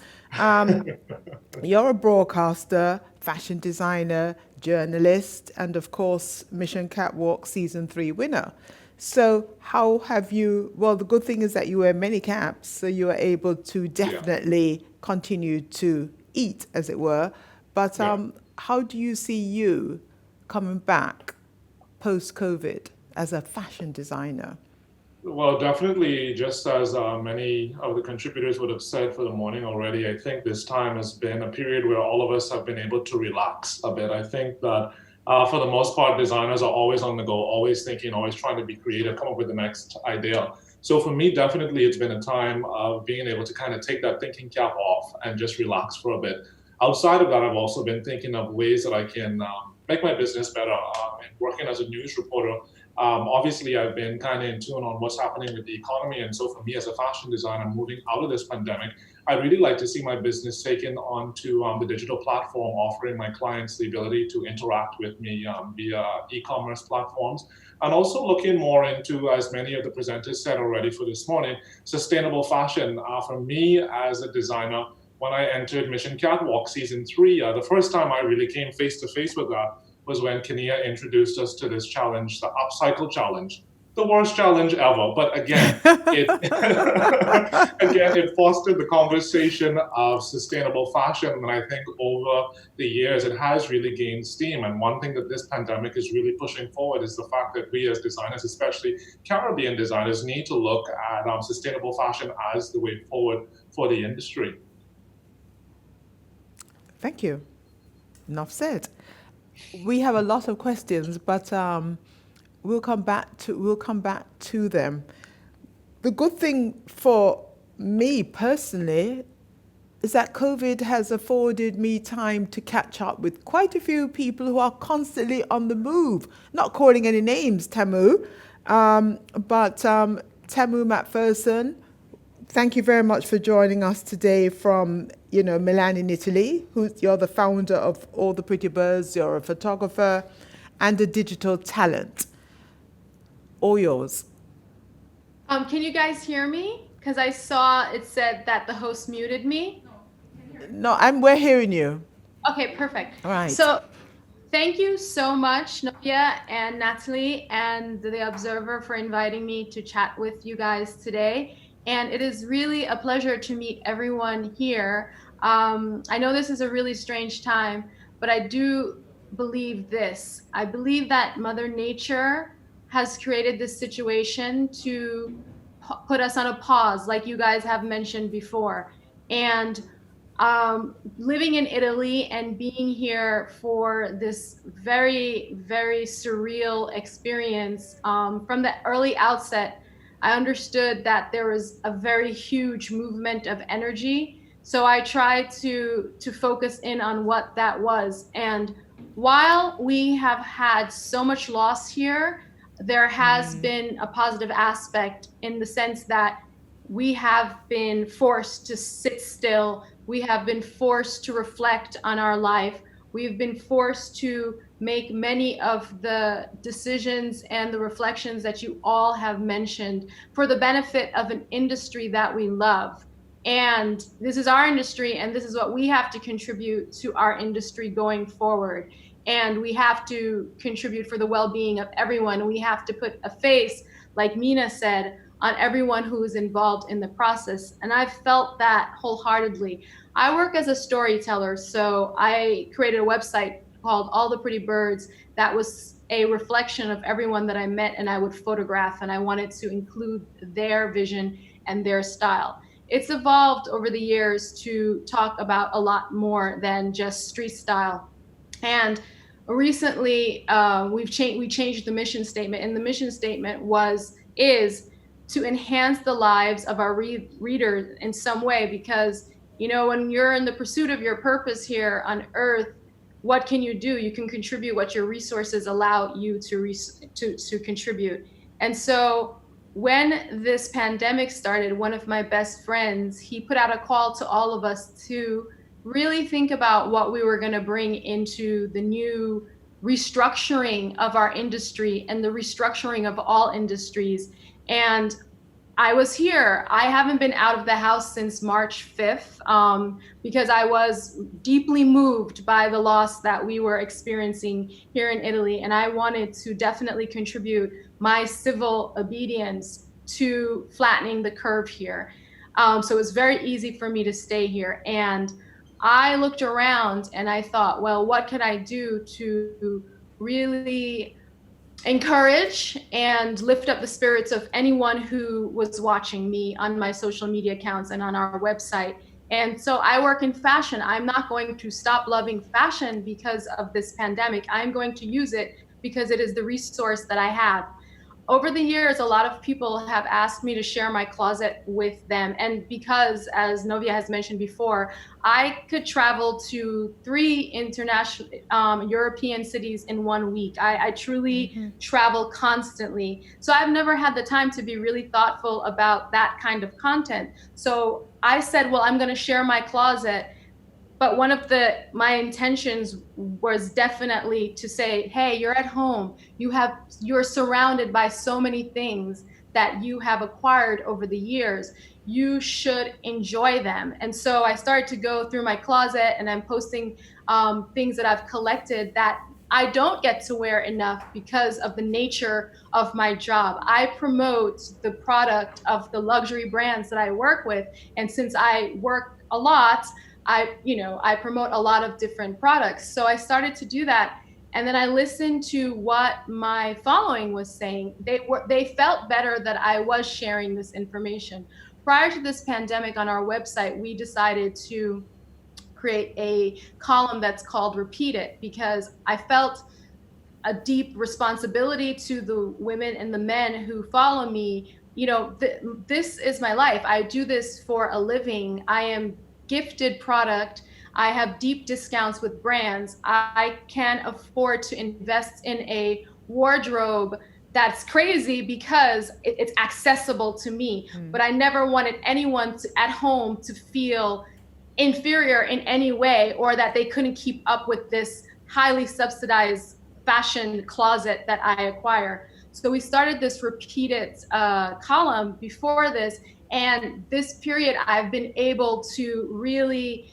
You're a broadcaster, fashion designer, journalist, and of course, Mission Catwalk Season 3 winner. So how have you, well, the good thing is that you wear many caps, so you are able to definitely continue to eat, as it were. But how do you see you coming back post-COVID as a fashion designer? Well, definitely, just as many of the contributors would have said for the morning already, I think this time has been a period where all of us have been able to relax a bit. I think that for the most part, designers are always on the go, always thinking, always trying to be creative, come up with the next idea. So for me, definitely, it's been a time of being able to kind of take that thinking cap off and just relax for a bit. Outside of that, I've also been thinking of ways that I can make my business better. And working as a news reporter, obviously, I've been kind of in tune on what's happening with the economy. And so for me as a fashion designer, moving out of this pandemic, I'd really like to see my business taken onto the digital platform, offering my clients the ability to interact with me via e-commerce platforms. And also looking more into, as many of the presenters said already for this morning, sustainable fashion. For me as a designer, when I entered Mission Catwalk Season 3, the first time I really came face to face with that was when Kenia introduced us to this challenge, the Upcycle Challenge. The worst challenge ever, but again, it fostered the conversation of sustainable fashion, and I think over the years it has really gained steam. And one thing that this pandemic is really pushing forward is the fact that we as designers, especially Caribbean designers, need to look at sustainable fashion as the way forward for the industry. Thank you. Enough said. We have a lot of questions, but we'll come back to them. The good thing for me personally is that COVID has afforded me time to catch up with quite a few people who are constantly on the move. Not calling any names, Tamu, but Tamu McPherson, thank you very much for joining us today from Milan in Italy. You're the founder of All the Pretty Birds. You're a photographer and a digital talent. All yours. Can you guys hear me? Because I saw it said that the host muted me. No, we're hearing you. Okay, perfect. All right. So thank you so much, Novia and Natalie and The Observer for inviting me to chat with you guys today. And it is really a pleasure to meet everyone here. I know this is a really strange time, but I do believe this. I believe that Mother Nature has created this situation to put us on a pause, like you guys have mentioned before. And living in Italy and being here for this very, very surreal experience, from the early outset, I understood that there was a very huge movement of energy. So I tried to focus in on what that was. And while we have had so much loss here, there has been a positive aspect in the sense that we have been forced to sit still. We have been forced to reflect on our life. We've been forced to make many of the decisions and the reflections that you all have mentioned for the benefit of an industry that we love. And this is our industry, and this is what we have to contribute to our industry going forward. And we have to contribute for the well-being of everyone. We have to put a face, like Mina said, on everyone who is involved in the process. And I've felt that wholeheartedly. I work as a storyteller, so I created a website called All the Pretty Birds that was a reflection of everyone that I met and I would photograph, and I wanted to include their vision and their style. It's evolved over the years to talk about a lot more than just street style. And recently, we changed the mission statement, and the mission statement is to enhance the lives of our readers in some way, because when you're in the pursuit of your purpose here on Earth, what can you do? You can contribute what your resources allow you to contribute. And so when this pandemic started, one of my best friends, he put out a call to all of us to really think about what we were going to bring into the new restructuring of our industry and the restructuring of all industries. And I was here. I haven't been out of the house since March 5th because I was deeply moved by the loss that we were experiencing here in Italy. And I wanted to definitely contribute my civil obedience to flattening the curve here. So it was very easy for me to stay here. And I looked around and I thought, well, what could I do to really encourage and lift up the spirits of anyone who was watching me on my social media accounts and on our website. And so I work in fashion. I'm not going to stop loving fashion because of this pandemic. I'm going to use it because it is the resource that I have. Over the years, a lot of people have asked me to share my closet with them. And because, as Novia has mentioned before, I could travel to 3 international European cities in 1 week. I truly travel constantly. So I've never had the time to be really thoughtful about that kind of content. So I said, well, I'm going to share my closet. But one of my intentions was definitely to say, hey, you're at home. You're surrounded by so many things that you have acquired over the years. You should enjoy them. And so I started to go through my closet, and I'm posting things that I've collected that I don't get to wear enough because of the nature of my job. I promote the product of the luxury brands that I work with. And since I work a lot, I promote a lot of different products. So I started to do that. And then I listened to what my following was saying. They felt better that I was sharing this information. Prior to this pandemic, on our website, we decided to create a column that's called Repeat It, because I felt a deep responsibility to the women and the men who follow me. This is my life. I do this for a living. I am gifted product. I have deep discounts with brands. I can afford to invest in a wardrobe that's crazy because it's accessible to me. But I never wanted anyone at home to feel inferior in any way, or that they couldn't keep up with this highly subsidized fashion closet that I acquire. So we started this Repeat It column before this. And this period, I've been able to really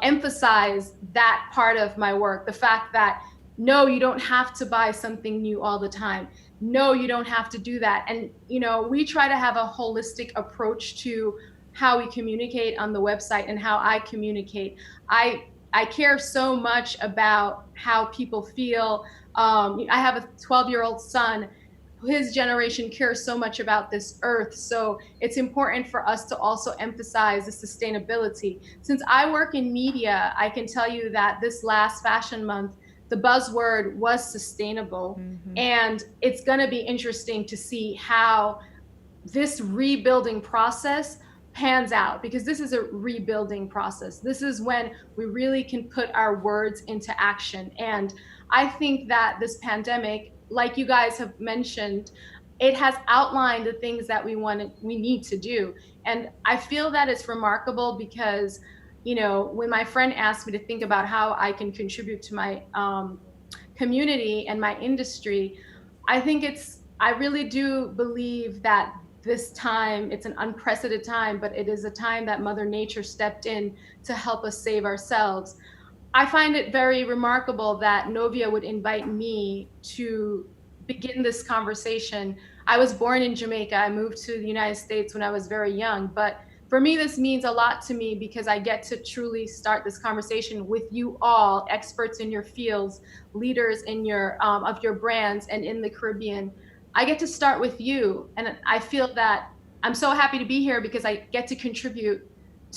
emphasize that part of my work. The fact that, no, you don't have to buy something new all the time. No, you don't have to do that. And, we try to have a holistic approach to how we communicate on the website and how I communicate. I care so much about how people feel. I have a 12-year-old son. His generation cares so much about this earth. So it's important for us to also emphasize the sustainability. Since I work in media, I can tell you that this last fashion month, the buzzword was sustainable. And it's going to be interesting to see how this rebuilding process pans out, because this is a rebuilding process. This is when we really can put our words into action. And I think that this pandemic, like you guys have mentioned, it has outlined the things that we need to do. And I feel that it's remarkable because, when my friend asked me to think about how I can contribute to my community and my industry, I really do believe that this time, it's an unprecedented time, but it is a time that Mother Nature stepped in to help us save ourselves. I find it very remarkable that Novia would invite me to begin this conversation. I was born in Jamaica. I moved to the United States when I was very young. But for me, this means a lot to me because I get to truly start this conversation with you all, experts in your fields, leaders in your of your brands and in the Caribbean. I get to start with you. And I feel that I'm so happy to be here because I get to contribute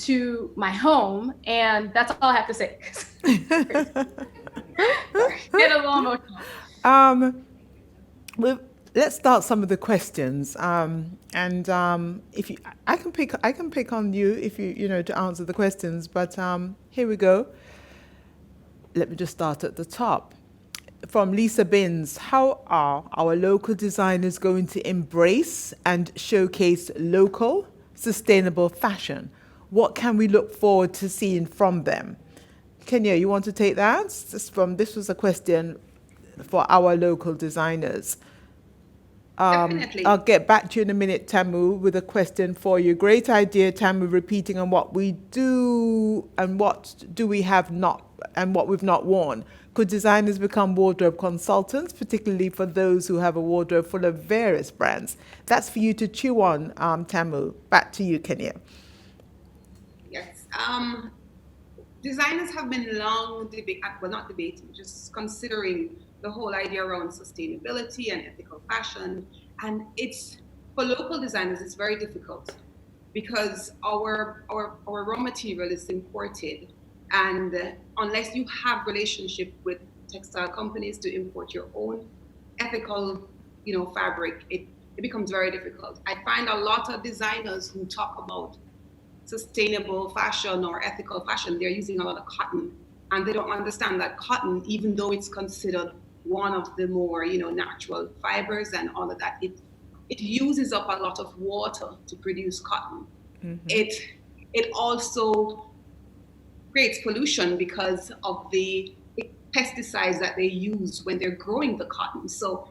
to my home. And that's all I have to say. Get a little emotional. Let's start some of the questions. If you, I can pick on you if you know to answer the questions. But here we go. Let me just start at the top. From Lisa Binns, how are our local designers going to embrace and showcase local, sustainable fashion? What can we look forward to seeing from them? Kenya, you want to take that? This was a question for our local designers. Definitely. I'll get back to you in a minute, Tamu, with a question for you. Great idea, Tamu, repeating on what we do and what do we have not and what we've not worn. Could designers become wardrobe consultants, particularly for those who have a wardrobe full of various brands? That's for you to chew on, Tamu. Back to you, Kenya. Yes. Designers have been long not debating, just considering the whole idea around sustainability and ethical fashion. And it's, for local designers, it's very difficult because our raw material is imported. And unless you have relationship with textile companies to import your own ethical, fabric, it becomes very difficult. I find a lot of designers who talk about sustainable fashion or ethical fashion, they're using a lot of cotton, and they don't understand that cotton, even though it's considered one of the more natural fibers and all of that, it uses up a lot of water to produce cotton. Mm-hmm. It also creates pollution because of the pesticides that they use when they're growing the cotton. So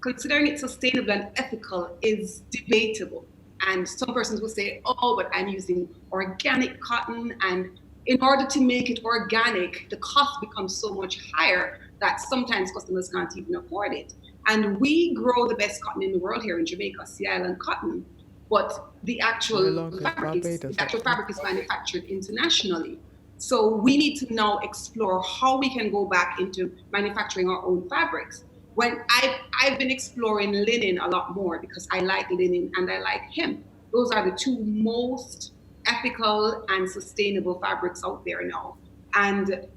considering it sustainable and ethical is debatable. And some persons will say, oh, but I'm using organic cotton. And in order to make it organic, the cost becomes so much higher that sometimes customers can't even afford it. And we grow the best cotton in the world here in Jamaica, Sea Island cotton. But the actual fabric is manufactured internationally. So we need to now explore how we can go back into manufacturing our own fabrics. When I've been exploring linen a lot more because I like linen and I like hemp. Those are the two most ethical and sustainable fabrics out there now. And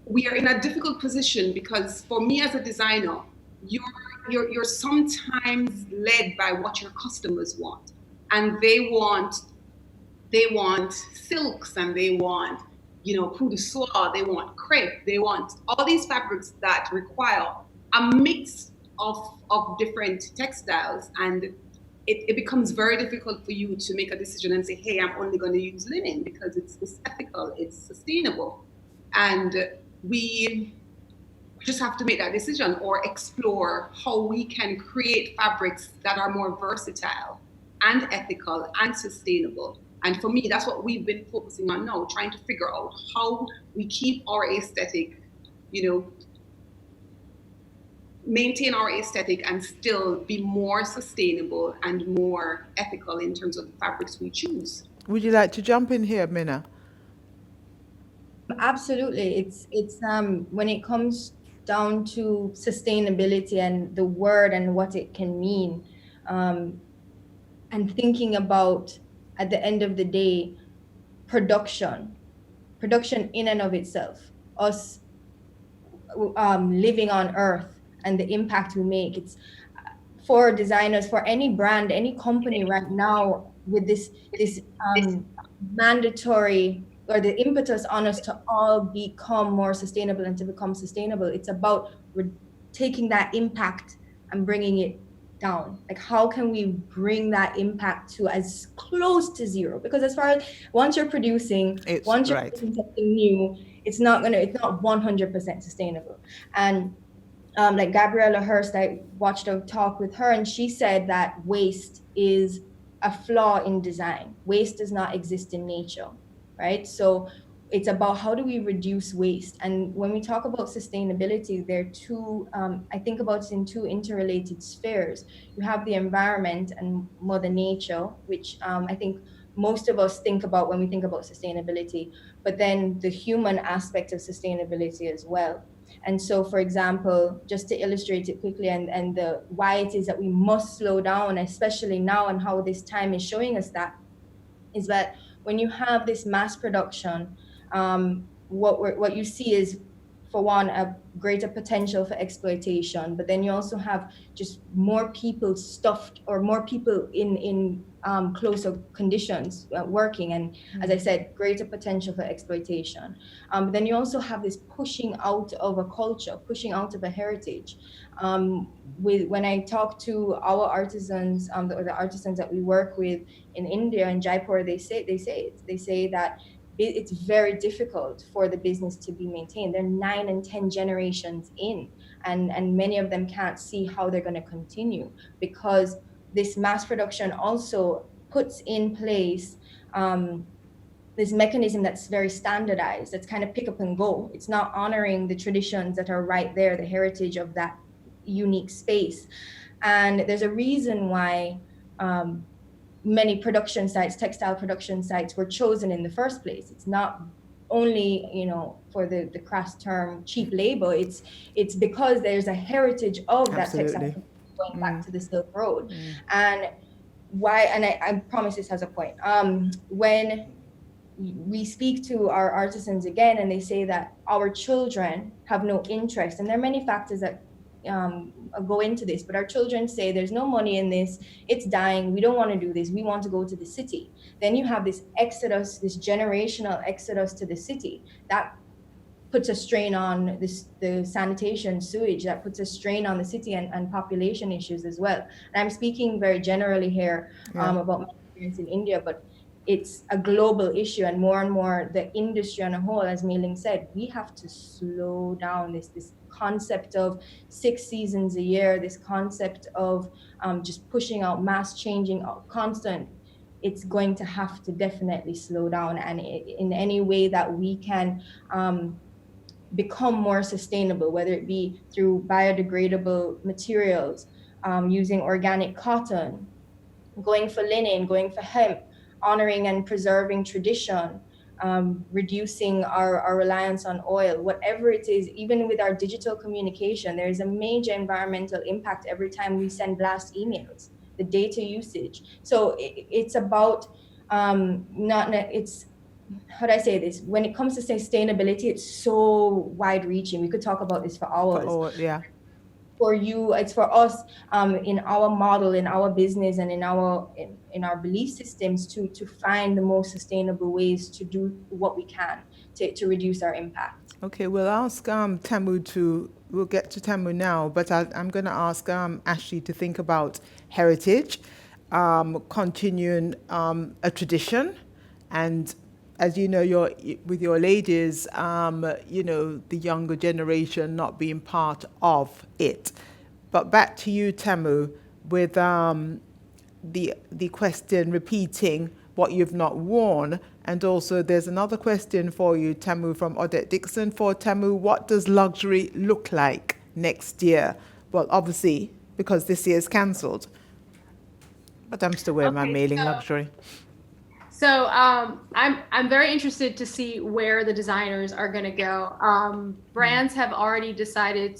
we are in a difficult position because for me as a designer, you're sometimes led by what your customers want. And they want silks and they want, peau de soie, they want crepe, they want all these fabrics that require a mix of different textiles, and it becomes very difficult for you to make a decision and say, hey, I'm only going to use linen because it's ethical, it's sustainable. And we just have to make that decision or explore how we can create fabrics that are more versatile and ethical and sustainable. And for me, that's what we've been focusing on now, trying to figure out how we keep our aesthetic, maintain our aesthetic and still be more sustainable and more ethical in terms of the fabrics we choose. Would you like to jump in here, Minna? Absolutely. It's when it comes down to sustainability and the word and what it can mean, and thinking about, at the end of the day, production in and of itself, us living on Earth and the impact we make. It's for designers, for any brand, any company right now with this mandatory or the impetus on us to all become more sustainable and to become sustainable. It's about taking that impact and bringing it down. Like, how can we bring that impact to as close to zero? Because as far as once you're producing something new, it's not 100% sustainable. And like Gabriella Hurst, I watched a talk with her, and she said that waste is a flaw in design. Waste does not exist in nature, right? So it's about how do we reduce waste. And when we talk about sustainability, there are two, I think about it in two interrelated spheres. You have the environment and Mother Nature, which I think most of us think about when we think about sustainability, but then the human aspect of sustainability as well. And so, for example, just to illustrate it quickly, and why it is that we must slow down, especially now, and how this time is showing us that, is that when you have this mass production, what you see is, for one, a greater potential for exploitation, but then you also have just more people stuffed, or more people in closer conditions working, and as I said, greater potential for exploitation. But then you also have this pushing out of a culture, pushing out of a heritage. When I talk to our artisans, the artisans that we work with in India and Jaipur, they say that it's very difficult for the business to be maintained. They're 9 and 10 generations in, and many of them can't see how they're going to continue, because this mass production also puts in place this mechanism that's very standardized, that's kind of pick up and go. It's not honoring the traditions that are right there, the heritage of that unique space. And there's a reason why many production sites, textile production sites, were chosen in the first place. It's not only, for the crass term cheap labor, it's because there's a heritage of that textile going back to the Silk Road. And why, and I promise this has a point. When we speak to our artisans again, and they say that our children have no interest, and there are many factors that go into this, but our children say there's no money in this, it's dying, we don't want to do this, we want to go to the city. Then you have this exodus, this generational exodus to the city. That puts a strain on the sanitation, sewage, that puts a strain on the city, and population issues as well. And I'm speaking very generally here about my experience in India, but it's a global issue, and more the industry on a whole, as Mei Ling said, we have to slow down this concept of 6 seasons a year, this concept of just pushing out, mass changing, constant. It's going to have to definitely slow down, and in any way that we can become more sustainable, whether it be through biodegradable materials, using organic cotton, going for linen, going for hemp, honoring and preserving tradition, reducing our reliance on oil, whatever it is. Even with our digital communication, there is a major environmental impact every time we send blast emails, the data usage. So it's about it's, how do I say this? When it comes to sustainability, it's so wide reaching. We could talk about this for hours. For you, it's for us, in our model, in our business, and in our belief systems, to find the most sustainable ways to do what we can to reduce our impact. Okay, we'll ask Tamu we'll get to Tamu now, but I'm going to ask Ashley to think about heritage, continuing a tradition, and as you know, with your ladies, the younger generation not being part of it. But back to you, Tamu, with the question repeating what you've not worn. And also there's another question for you, Tamu, from Odette Dixon. For Tamu, what does luxury look like next year? Well, obviously, because this year's cancelled. But I'm still wearing my mailing luxury. So I'm very interested to see where the designers are going to go. Brands have already decided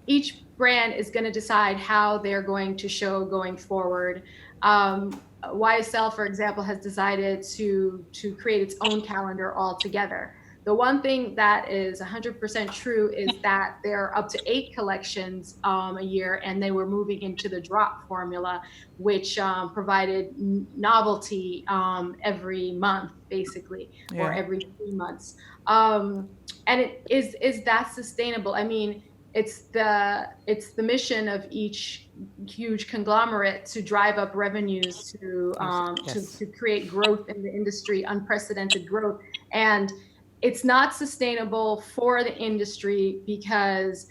each brand is going to decide how they're going to show going forward. YSL, for example, has decided to create its own calendar altogether. The one thing that is 100% true is that there are up to 8 collections a year, and they were moving into the drop formula, which provided novelty every month, basically, or every 3 months. And is that sustainable? I mean, it's the mission of each huge conglomerate to drive up revenues, to create growth in the industry, unprecedented growth. And it's not sustainable for the industry, because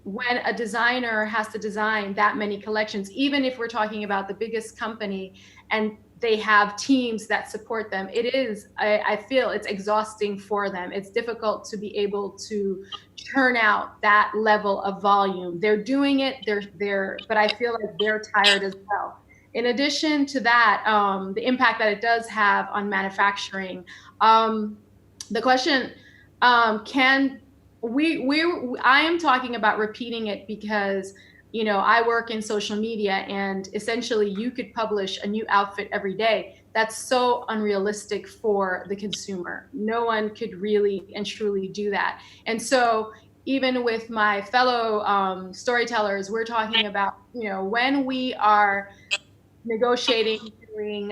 when a designer has to design that many collections, even if we're talking about the biggest company, and they have teams that support them. It is, I feel it's exhausting for them. It's difficult to be able to churn out that level of volume. They're doing it, but I feel like they're tired as well. In addition to that, the impact that it does have on manufacturing, the question, I am talking about repeating it because, you know, I work in social media, and essentially you could publish a new outfit every day. That's so unrealistic for the consumer. No one could really and truly do that. And so even with my fellow storytellers, we're talking about, you know, when we are negotiating, doing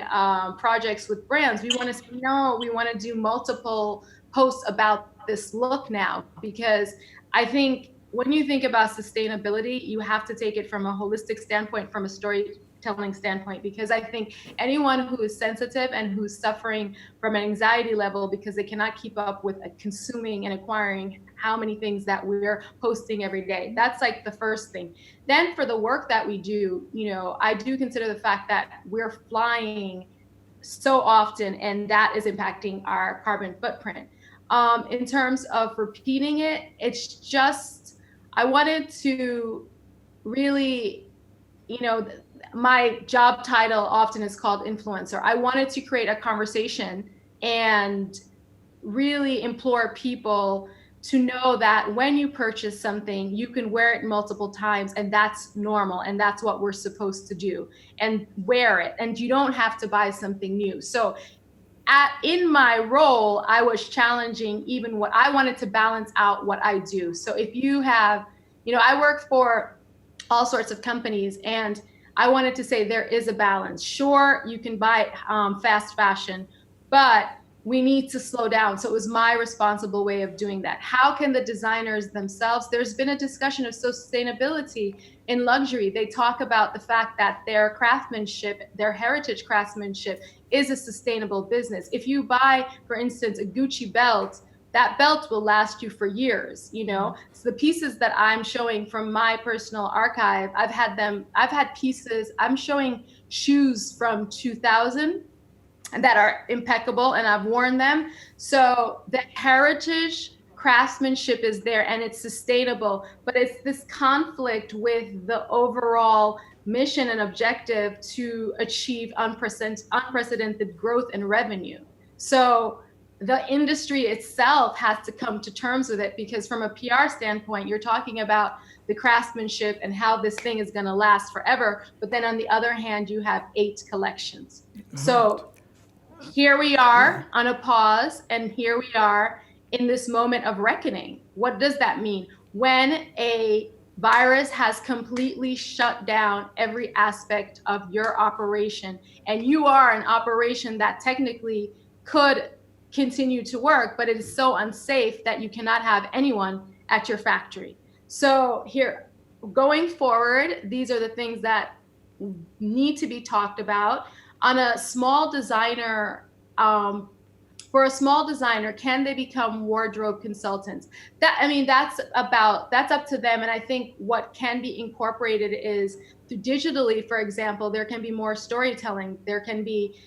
projects with brands, we want to say, no, we want to do multiple posts about this look now, because I think when you think about sustainability, you have to take it from a holistic standpoint, from a storytelling standpoint, because I think anyone who is sensitive and who's suffering from an anxiety level because they cannot keep up with consuming and acquiring how many things that we're posting every day, that's like the first thing. Then for the work that we do, you know, I do consider the fact that we're flying so often, and that is impacting our carbon footprint. In terms of repeating it, it's just, I wanted to really, you know, my job title often is called influencer. I wanted to create a conversation and really implore people to know that when you purchase something, you can wear it multiple times, and that's normal, and that's what we're supposed to do, and wear it, and you don't have to buy something new. So in my role, I was challenging even what I wanted to balance out what I do. So if you have, you know, I work for all sorts of companies, and I wanted to say there is a balance. Sure, you can buy fast fashion, but we need to slow down. So it was my responsible way of doing that. How can the designers themselves, there's been a discussion of sustainability in luxury. They talk about the fact that their craftsmanship, their heritage craftsmanship is a sustainable business. If you buy, for instance, a Gucci belt, that belt will last you for years, you know? So the pieces that I'm showing from my personal archive, I've had pieces, I'm showing shoes from 2000 that are impeccable, and I've worn them. So the heritage craftsmanship is there, and it's sustainable, but it's this conflict with the overall mission and objective to achieve unprecedented growth and revenue. So the industry itself has to come to terms with it, because from a PR standpoint, you're talking about the craftsmanship and how this thing is going to last forever. But then on the other hand, you have 8 collections. So here we are on a pause, and here we are in this moment of reckoning. What does that mean? When a virus has completely shut down every aspect of your operation, and you are an operation that technically could continue to work, but it is so unsafe that you cannot have anyone at your factory. So here, going forward, these are the things that need to be talked about. On a small designer, for a small designer, can they become wardrobe consultants? That's up to them. And I think what can be incorporated is digitally, for example, there can be more storytelling. There can be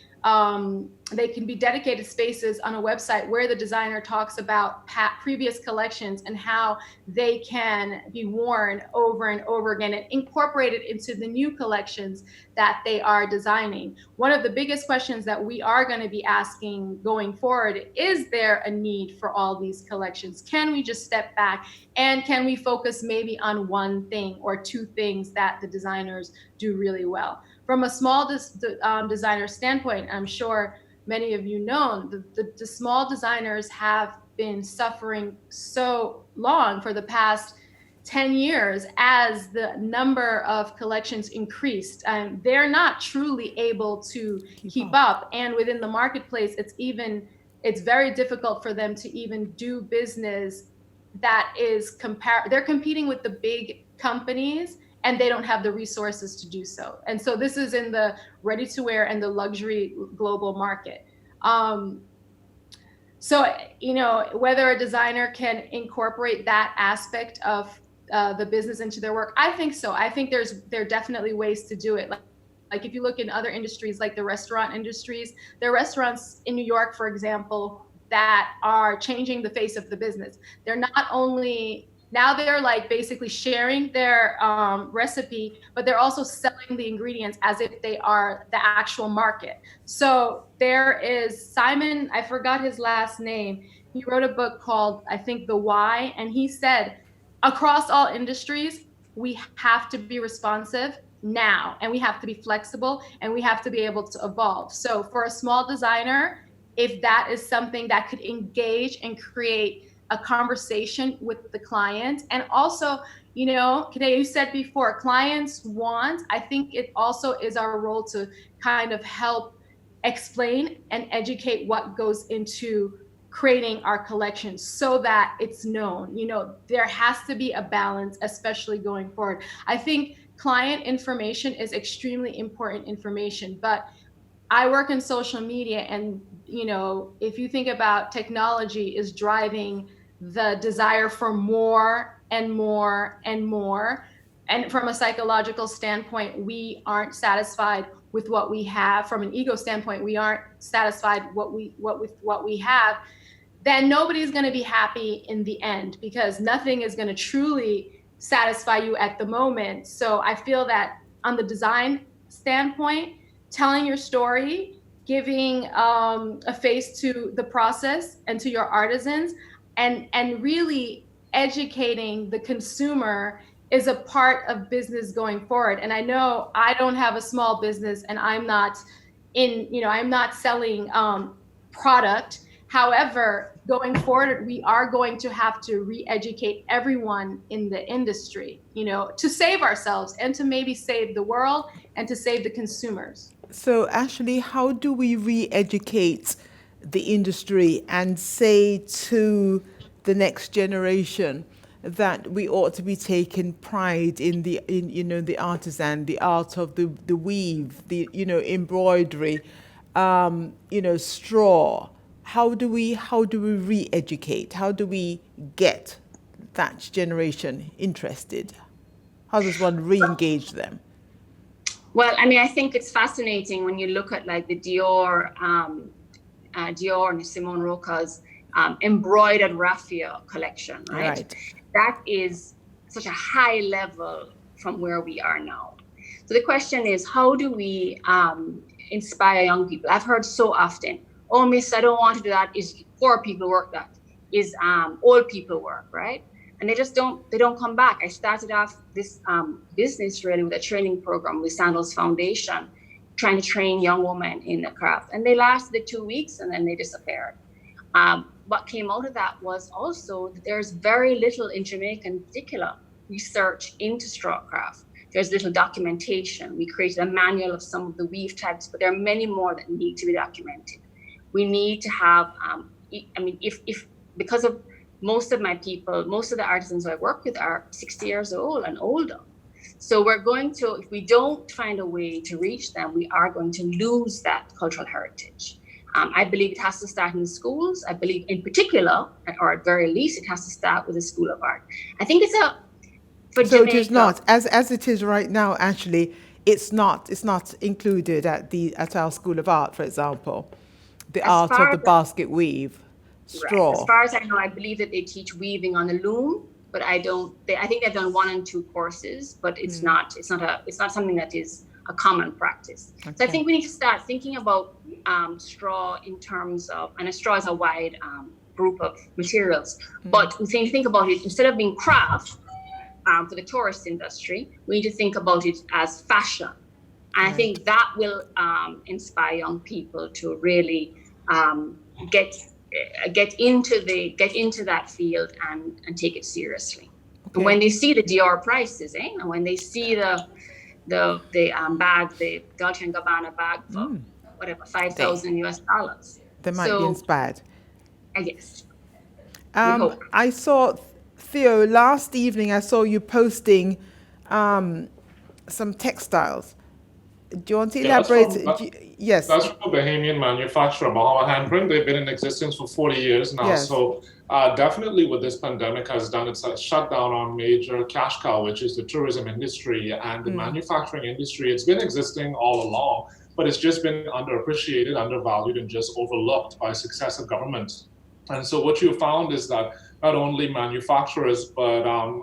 they can be dedicated spaces on a website where the designer talks about previous collections and how they can be worn over and over again and incorporated into the new collections that they are designing. One of the biggest questions that we are going to be asking going forward, is there a need for all these collections? Can we just step back, and can we focus maybe on one thing or 2 things that the designers do really well? From a small designer standpoint, I'm sure many of you know, the small designers have been suffering so long for the past 10 years as the number of collections increased, and they're not truly able to keep up. And within the marketplace, it's very difficult for them to even do business that is they're competing with the big companies, and they don't have the resources to do so. And so this is in the ready-to-wear and the luxury global market. So, you know, whether a designer can incorporate that aspect of the business into their work, I think so. I think there are definitely ways to do it. Like if you look in other industries, like the restaurant industries, there are restaurants in New York, for example, that are changing the face of the business. They're not only now they're like basically sharing their recipe, but they're also selling the ingredients as if they are the actual market. So there is Simon, I forgot his last name. He wrote a book called, I think, The Why. And he said, across all industries, we have to be responsive now, and we have to be flexible, and we have to be able to evolve. So for a small designer, if that is something that could engage and create a conversation with the client. And also, you know, Kade, you said before, clients want, I think it also is our role to kind of help explain and educate what goes into creating our collection so that it's known. You know, there has to be a balance, especially going forward. I think client information is extremely important information, but I work in social media, and you know, if you think about technology is driving the desire for more and more and more, and from a psychological standpoint, we aren't satisfied with what we have. From an ego standpoint, we aren't satisfied with what we have. Then nobody's going to be happy in the end, because nothing is going to truly satisfy you at the moment. So I feel that on the design standpoint, telling your story, giving a face to the process and to your artisans, and really educating the consumer is a part of business going forward. And I know I don't have a small business, and I'm not selling product. However, going forward, we are going to have to re-educate everyone in the industry, you know, to save ourselves and to maybe save the world and to save the consumers. So Ashley, how do we re-educate the industry and say to the next generation that we ought to be taking pride in the artisan, the art of the weave, the embroidery, straw? How do we re-educate? How do we get that generation interested? How does one re-engage them? Well, I mean, I think it's fascinating when you look at like the Dior and Simone Roca's embroidered raffia collection, right? That is such a high level from where we are now. So the question is, how do we inspire young people? I've heard so often, oh, miss, I don't want to do that. Is poor people work that? Is old people work, right? And they don't come back. I started off this business really with a training program with Sandals Foundation, trying to train young women in the craft. And they lasted 2 weeks and then they disappeared. What came out of that was also that there's very little in Jamaica in particular research into straw craft. There's little documentation. We created a manual of some of the weave types, but there are many more that need to be documented. We need to have, if because of most of the artisans I work with are 60 years old and older. So if we don't find a way to reach them, we are going to lose that cultural heritage. I believe it has to start in the schools. I believe in particular, or at very least, it has to start with the School of Art. I think So Jamaica, it is not, as it is right now, actually, it's not included at our School of Art, for example. The art of the basket weave, straw. Right. As far as I know, I believe that they teach weaving on the loom, but I think they've done 1 and 2 courses, but it's not something that is a common practice. Okay. So I think we need to start thinking about straw in terms of, and a straw is a wide group of materials, but we think about it, instead of being craft for the tourist industry, we need to think about it as fashion. And I think that will inspire young people to really get into that field and take it seriously. Okay. And when they see the Dior prices, and when they see the bag, the Dolce & Gabbana bag for whatever $5,000 they might be inspired. I guess. I saw, Theo, last evening I saw you posting some textiles. Do you want to Yeah, elaborate? Yes. That's from a Bahamian manufacturer, Bahama Handprint. They've been in existence for 40 years now. Yes. So definitely what this pandemic has done, it's shut down our major cash cow, which is the tourism industry and the manufacturing industry. It's been existing all along, but it's just been underappreciated, undervalued, and just overlooked by successive governments. And so what you found is that not only manufacturers, but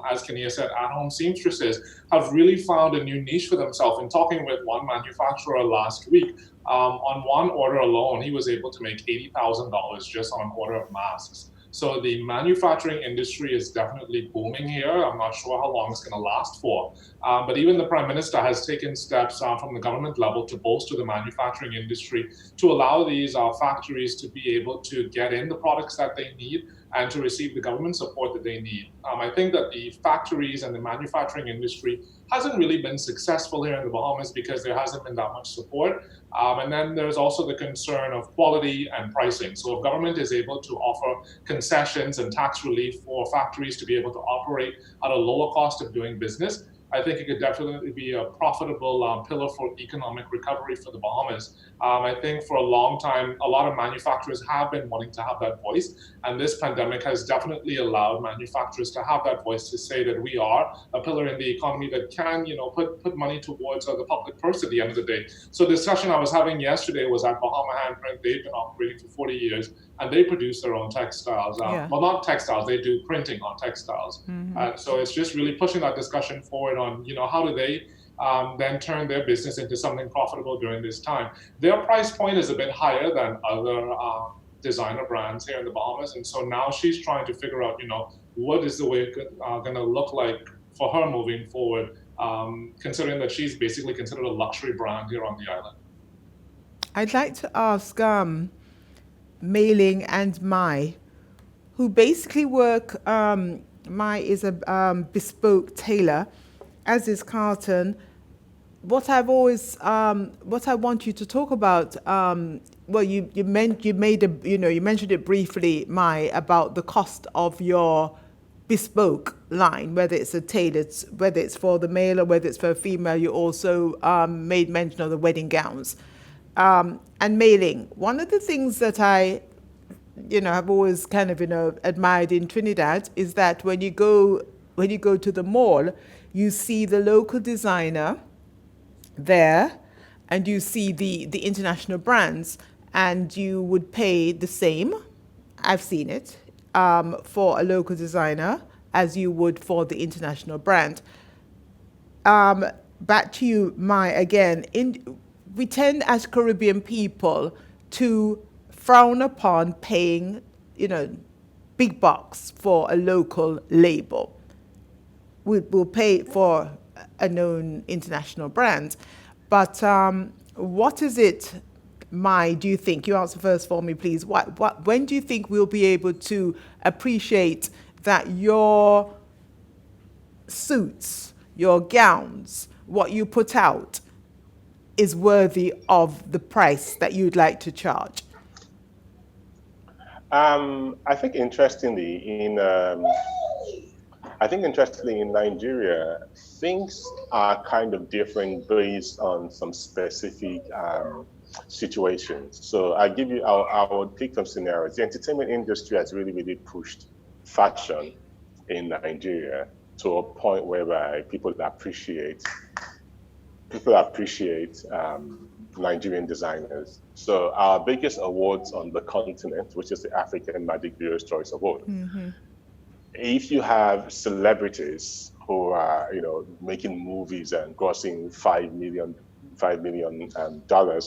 as Kenia said, at-home seamstresses have really found a new niche for themselves. In talking with one manufacturer last week, on one order alone, he was able to make $80,000 just on an order of masks. So the manufacturing industry is definitely booming here. I'm not sure how long it's going to last for. But even the Prime Minister has taken steps from the government level to bolster the manufacturing industry to allow these factories to be able to get in the products that they need and to receive the government support that they need. I think that the factories and the manufacturing industry hasn't really been successful here in the Bahamas because there hasn't been that much support. And then there's also the concern of quality and pricing. So if government is able to offer concessions and tax relief for factories to be able to operate at a lower cost of doing business, I think it could definitely be a profitable pillar for economic recovery for the Bahamas. I think for a long time, a lot of manufacturers have been wanting to have that voice, and this pandemic has definitely allowed manufacturers to have that voice to say that we are a pillar in the economy that can, put money towards the public purse at the end of the day. So the discussion I was having yesterday was at Bahama Handprint. They've been operating for 40 years, and they produce their own textiles. Well, not textiles, they do printing on textiles. So it's just really pushing that discussion forward on, how do they then turn their business into something profitable during this time. Their price point is a bit higher than other designer brands here in the Bahamas. And so now she's trying to figure out, what is the way going to look like for her moving forward, considering that she's basically considered a luxury brand here on the island. I'd like to ask Mei-Ling and Mai, who basically work, Mai is a bespoke tailor, as is Carlton. What I want you to talk about, well, you mentioned it briefly, Mai, about the cost of your bespoke line, whether it's a tailored, whether it's for the male or whether it's for a female. You also made mention of the wedding gowns. And Mei-Ling, one of the things that I, have always kind of, admired in Trinidad is that when you go to the mall, you see the local designer there, and you see the international brands, and you would pay the same, I've seen it, for a local designer as you would for the international brand. Back to you, Mai, again. We tend as Caribbean people to frown upon paying, big bucks for a local label. We'll pay for a known international brand. But what is it, Mai, do you think? You answer first for me, please. When do you think we'll be able to appreciate that your suits, your gowns, what you put out is worthy of the price that you'd like to charge? I think interestingly in Nigeria, things are kind of different based on some specific situations. So I'll take some scenarios. The entertainment industry has really, really pushed fashion in Nigeria to a point whereby people appreciate Nigerian designers. So our biggest awards on the continent, which is the African Magic Viewers' Choice Award. Mm-hmm. If you have celebrities who are, making movies and grossing $5 million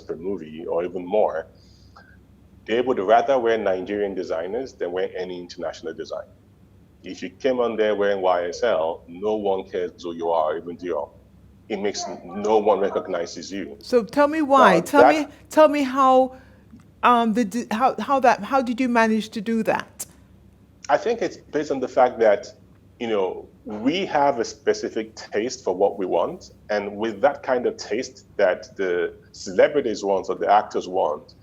per movie or even more, they would rather wear Nigerian designers than wear any international design. If you came on there wearing YSL, no one cares who you are, even Dior. It makes no one recognizes you. So tell me why. Tell me how did you manage to do that? I think it's based on the fact that, we have a specific taste for what we want. And with that kind of taste that the celebrities want or the actors want,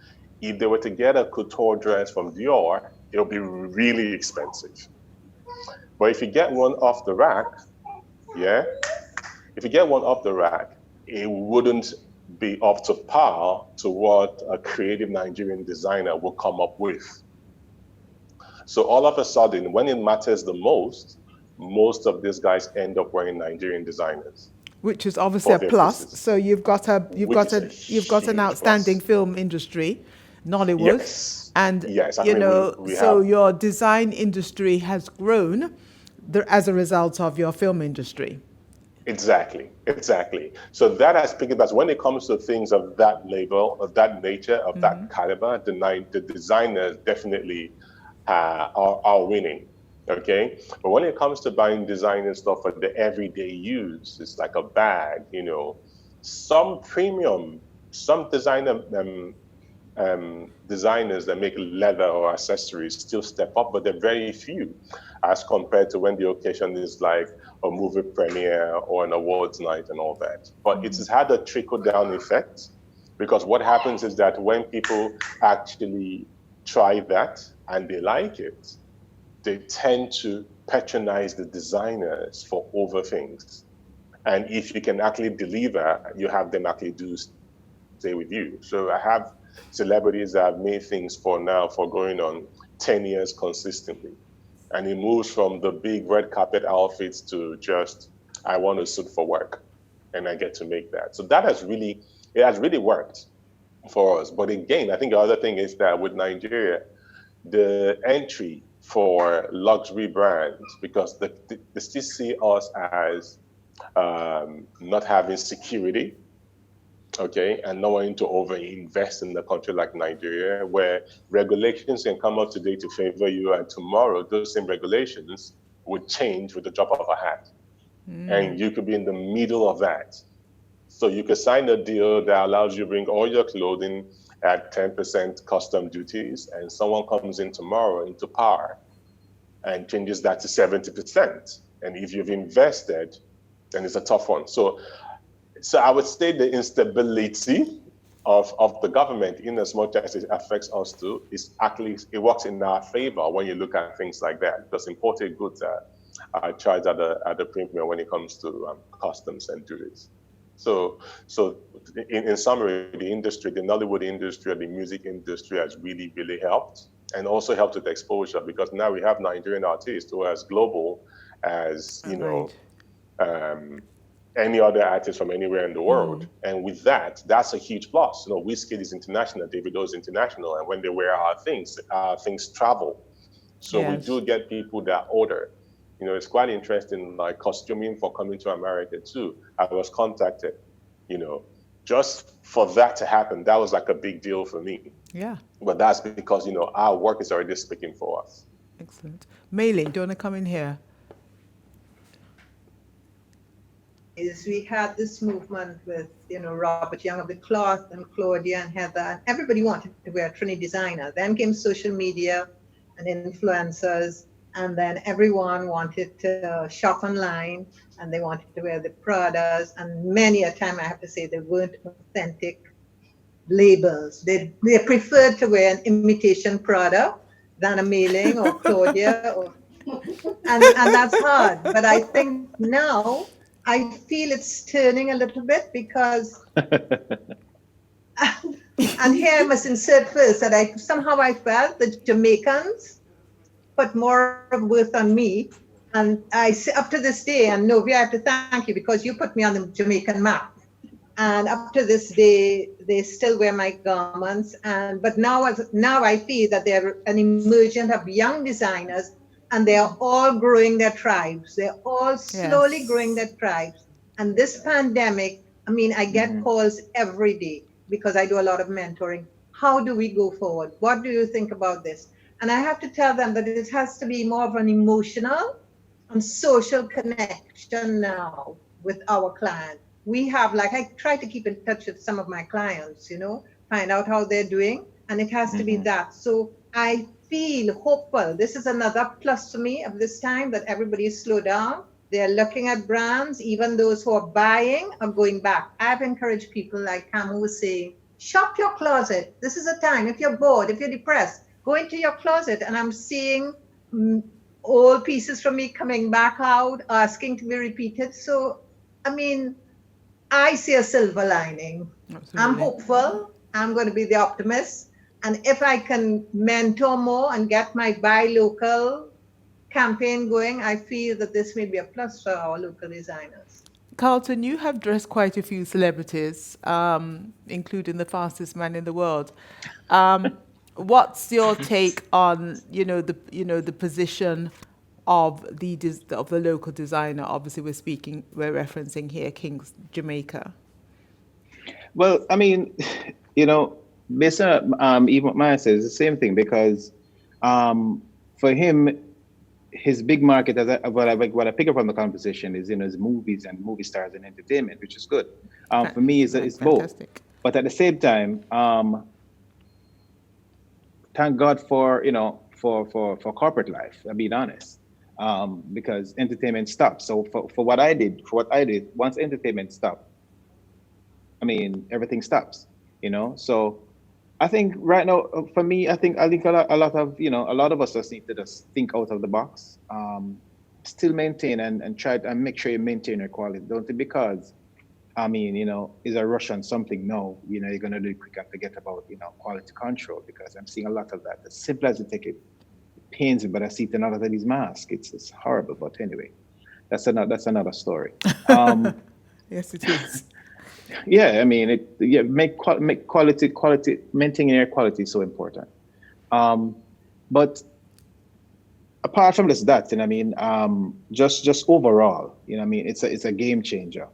if they were to get a couture dress from Dior, it'll be really expensive. But if you get one off the rack, it wouldn't be up to par to what a creative Nigerian designer will come up with. So all of a sudden, when it matters the most of these guys end up wearing Nigerian designers, which is obviously a plus. Pieces. So you've got an outstanding film industry, Nollywood, yes. and yes, you know, so your design industry has grown as a result of your film industry. Exactly. So that has picked up. When it comes to things of that level, of that nature, of that caliber, the designers definitely are winning. Okay, but when it comes to buying designer stuff for the everyday use, it's like a bag, you know. Some designer designers that make leather or accessories still step up, but they're very few as compared to when the occasion is like a movie premiere or an awards night and all that. But it has had a trickle-down effect, because what happens is that when people actually try that and they like it, they tend to patronize the designers for over things. And if you can actually deliver, you have them actually stay with you. So I have celebrities that have made things for going on 10 years consistently. And it moves from the big red carpet outfits to just, I want a suit for work and I get to make that. So it has really worked for us. But again, I think the other thing is that with Nigeria, the entry for luxury brands, because they still see us as not having security, okay, and not wanting to over-invest in a country like Nigeria, where regulations can come up today to favor you, and tomorrow those same regulations would change with the drop of a hat. And you could be in the middle of that. So you could sign a deal that allows you to bring all your clothing at 10% custom duties, and someone comes in tomorrow into power and changes that to 70%. And if you've invested, then it's a tough one. So I would say the instability of the government, in as much as it affects us too, is actually, it works in our favor when you look at things like that, because imported goods are charged at a premium when it comes to customs and duties. So in summary, the industry, the Nollywood industry, the music industry has really, really helped, and also helped with exposure, because now we have Nigerian artists who are as global as, any other artist from anywhere in the world. And with that, that's a huge plus. You know, Wizkid is international, Davido is international, and when they wear our things travel. So we do get people that order. You know, it's quite interesting, like costuming for coming to America too. I was contacted, you know, just for that to happen. That was like a big deal for me. Yeah. But that's because, you know, our work is already speaking for us. Excellent. Maylin, do you want to come in here? Is we had this movement with, you know, Robert Young of the Cloth and Claudia and Heather, and everybody wanted to wear Trini designer. Then came social media and influencers, and then everyone wanted to shop online, and they wanted to wear the Pradas, and many a time I have to say they weren't authentic labels. They preferred to wear an imitation Prada than a Mailing or Claudia, and that's hard. But I think now I feel it's turning a little bit, because and here I must insert first that I felt the Jamaicans put more of worth on me, and I say up to this day, and Novia, I have to thank you, because you put me on the Jamaican map, and up to this day they still wear my garments. But now I feel that they're an emergence of young designers, and they are all growing their tribes. They're all slowly growing their tribes. And this pandemic, I mean, I get calls every day, because I do a lot of mentoring. How do we go forward? What do you think about this? And I have to tell them that it has to be more of an emotional and social connection now with our client. We have, like, I try to keep in touch with some of my clients, you know, find out how they're doing, and it has to be that. So I feel hopeful. This is another plus for me of this time, that everybody is slowed down. They're looking at brands. Even those who are buying are going back. I've encouraged people, like Camu was saying, shop your closet. This is a time. If you're bored, if you're depressed, go into your closet. And I'm seeing old pieces from me coming back out, asking to be repeated. So, I mean, I see a silver lining. Absolutely. I'm hopeful. I'm going to be the optimist. And if I can mentor more and get my buy local campaign going, I feel that this may be a plus for our local designers. Carlton, you have dressed quite a few celebrities, including the fastest man in the world. What's your take on, the position of the local designer? Obviously, we're referencing here King's Jamaica. Well, I mean, based on even what Maya says, it's the same thing because for him, his big market, what I pick up from the conversation is, is movies and movie stars and entertainment, which is good. For me, it's both. But at the same time, thank God for for corporate life. I'm being honest, because entertainment stopped. So for what I did, once entertainment stopped, I mean everything stops. So I think right now, for me, I think a lot of us just need to just think out of the box, still maintain and try and make sure you maintain your quality. Don't it? Because I mean, is a rush on something? No, you're gonna do it quick and forget about quality control, because I'm seeing a lot of that. As simple as you take it, it pains me, but I see it in a lot of these masks. It's horrible, but anyway, that's another story. Yes, it is. Yeah, I mean, make quality, maintaining air quality is so important. But apart from that, I mean, just overall, I mean, it's a game changer.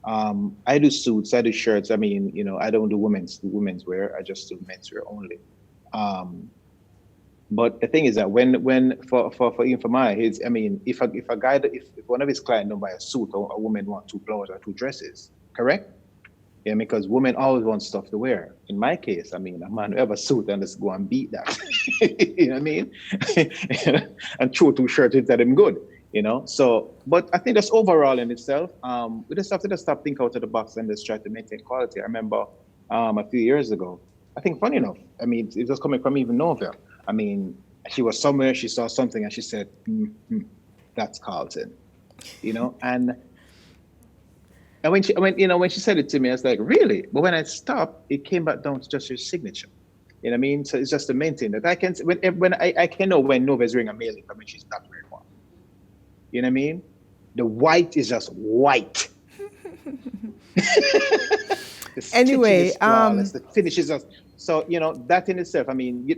I do suits, I do shirts. I mean, I don't do women's wear. I just do menswear only. But the thing is that when for Maya, I mean, if one of his clients don't buy a suit, or a woman want 2 blouses or 2 dresses, correct? Yeah, because women always want stuff to wear. In my case, I mean, a man who have a suit and just go and beat that. You know what I mean? And throw 2 shirts into them good, So, but I think that's overall in itself. We just have to stop thinking out of the box and just try to maintain quality. I remember a few years ago, I think funny enough, I mean, it was coming from even Nova. I mean, she was somewhere, she saw something and she said, that's Carlton, And when she said it to me, I was like, really? But when I stopped, it came back down to just your signature. You know what I mean? So it's just to maintain that. I can I can know when Nova is wearing a mailing, I mean, she's not wearing one. You know what I mean? The white is just white. Anyway, the finish is just so that in itself. I mean,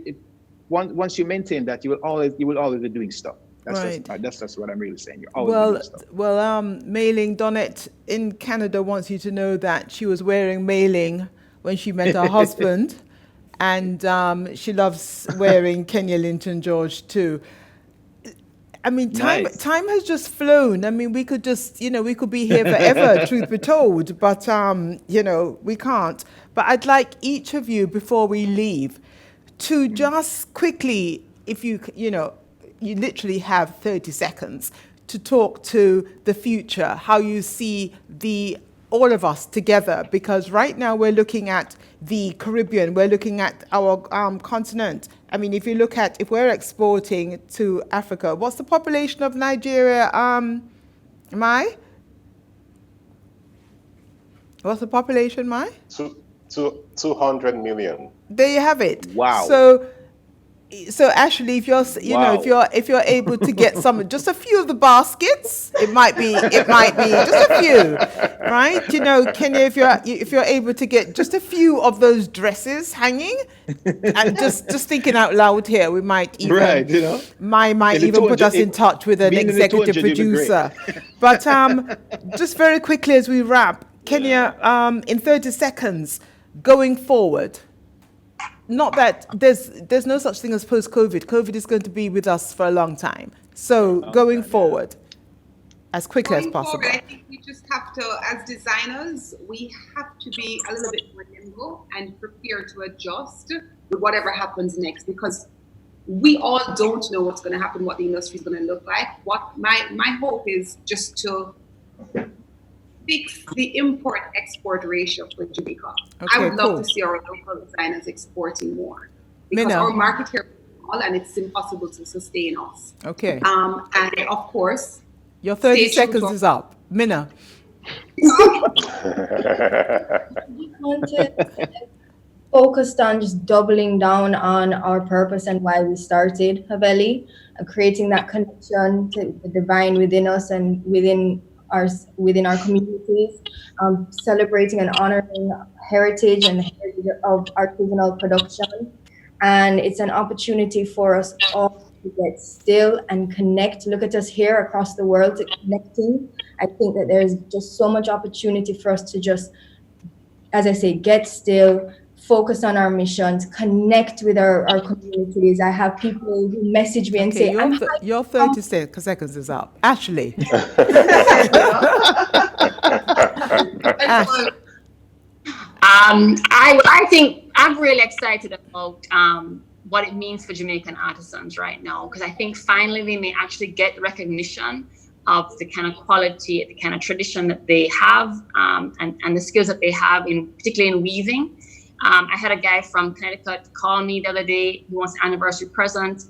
once you maintain that, you will always be doing stuff. That's just what I'm really saying. You're always doing stuff. Well, Mailing Donette in Canada wants you to know that she was wearing mailing when she met her husband, and she loves wearing Kenya Linton George too. I mean, time has just flown. I mean, we could just, we could be here forever, truth be told, but, we can't. But I'd like each of you, before we leave, to just quickly, if you literally have 30 seconds to talk to the future, how you see all of us together, because right now we're looking at the Caribbean, we're looking at our continent. I mean, if we're exporting to Africa, what's the population of Nigeria, Mai? What's the population, Mai? 200 million. There you have it. Wow. So Ashley, if you're if you're able to get just a few of the baskets, it might be just a few, right? Kenya, if you're able to get just a few of those dresses hanging, and just thinking out loud here, we might even might even put us in touch with an executive producer. But just very quickly as we wrap, Kenya, in 30 seconds, going forward. Not that there's no such thing as post-COVID. COVID is going to be with us for a long time. So going forward, as quickly as possible. I think we just have to, as designers, we have to be a little bit more nimble and prepare to adjust with whatever happens next, because we all don't know what's going to happen, what the industry is going to look like. What my hope is just to fix the import-export ratio for Jamaica. I would love to see our local designers exporting more, because our market here is small and it's impossible to sustain us. Okay. And of course, your 30 seconds is up. Minna. just wanted to focused on just doubling down on our purpose and why we started Haveli, creating that connection to the divine within us and within our communities, celebrating and honoring heritage and the heritage of artisanal production. And it's an opportunity for us all to get still and connect. Look at us here across the world connecting. I think that there's just so much opportunity for us to just, as I say, get still, focus on our missions, connect with our communities. I have people who message me and say, your 30 seconds is up. Ashley. I think I'm really excited about what it means for Jamaican artisans right now, because I think finally they may actually get recognition of the kind of quality, the kind of tradition that they have, and the skills that they have, particularly in weaving. I had a guy from Connecticut call me the other day. He wants an anniversary present.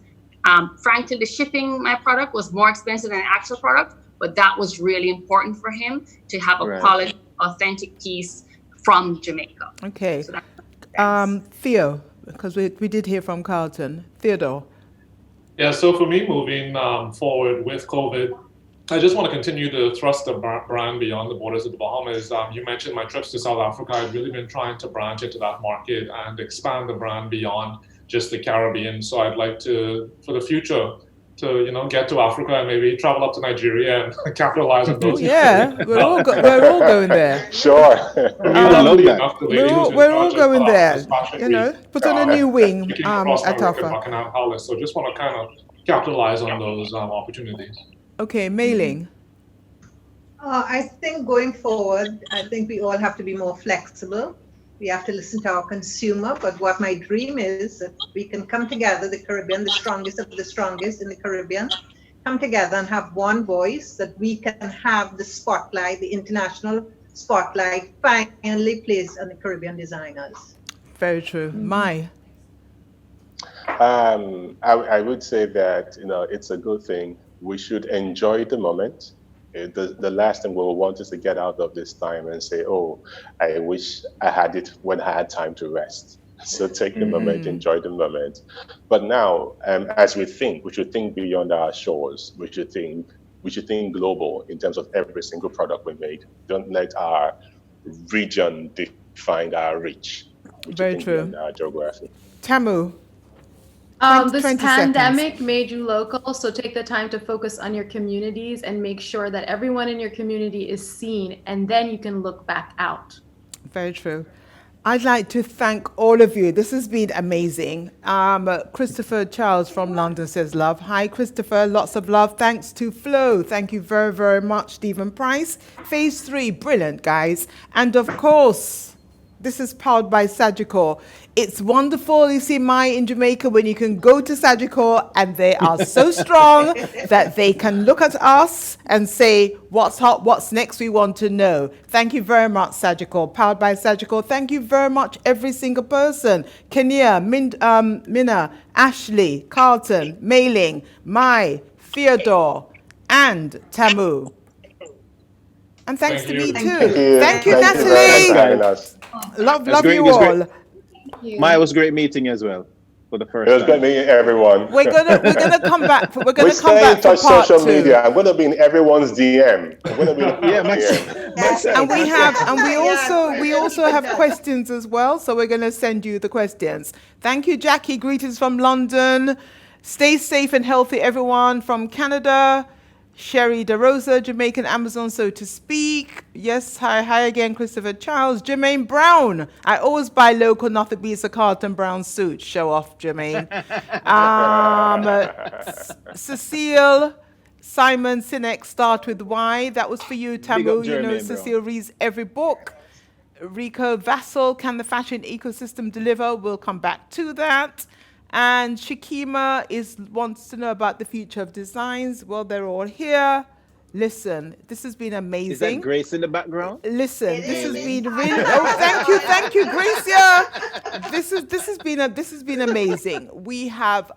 Frankly, the shipping my product was more expensive than the actual product, but that was really important for him to have a quality, authentic piece from Jamaica. Okay. So Theo, because we did hear from Carlton. Theodore. Yeah, so for me, moving forward with COVID, I just want to continue to thrust the brand beyond the borders of the Bahamas. You mentioned my trips to South Africa. I've really been trying to branch into that market and expand the brand beyond just the Caribbean. So I'd like to, for the future, to get to Africa and maybe travel up to Nigeria and capitalize on those. Yeah, we're all going there. Sure. We're all going there. Put on a new wing at Tafa. So just want to kind of capitalize on those opportunities. Okay, Mei-Ling. I think going forward, I think we all have to be more flexible. We have to listen to our consumer. But what my dream is that we can come together, the Caribbean, the strongest of the strongest in the Caribbean, come together and have one voice, that we can have the spotlight, the international spotlight, finally placed on the Caribbean designers. Very true. Mai. I would say that it's a good thing. We should enjoy the moment. The last thing we'll want is to get out of this time and say, oh, I wish I had it when I had time to rest. So take the moment, enjoy the moment. But now, as we should think beyond our shores. We should think global in terms of every single product we make. Don't let our region define our reach. Very true. Our geography. Tamu. This pandemic made you local, so take the time to focus on your communities and make sure that everyone in your community is seen, and then you can look back out. Very true. I'd like to thank all of you. This has been amazing. Christopher Charles from London says love. Hi, Christopher. Lots of love. Thanks to Flo. Thank you very, very much, Stephen Price. Phase 3, brilliant, guys. And of course, this is powered by Sagicor. It's wonderful, you see, Mai, in Jamaica, when you can go to Sagicor and they are so strong that they can look at us and say, what's hot, what's next, we want to know. Thank you very much, Sagicor. Powered by Sagicor. Thank you very much, every single person. Kenya, Minna, Ashley, Carlton, Mei-Ling, Mai, Theodore, and Tamu. And thanks to me too. Thank you, Natalie. Love you all. Maya, it was great meeting as well for the first time. It was great meeting everyone. We're gonna come back. We're gonna come stay back in touch for part social 2. media. I'm gonna be in everyone's DM. I'm gonna be And we also have questions as well. So we're gonna send you the questions. Thank you, Jackie. Greetings from London. Stay safe and healthy, everyone from Canada. Sherry DeRosa, Jamaican Amazon, so to speak. Yes, hi again, Christopher Charles. Jermaine Brown. I always buy local, nothing beats a Carlton Brown suit. Show off, Jermaine. Cecile, Simon Sinek, Start With Why. That was for you, Tamu. You know, Cecile reads every book. Rico Vassal, Can the Fashion Ecosystem Deliver? We'll come back to that. And Shakima wants to know about the future of designs. Well, they're all here. Listen, this has been amazing. Is that Grace in the background? Listen, this has been really. Oh, thank you, Gracia. This has been amazing. We have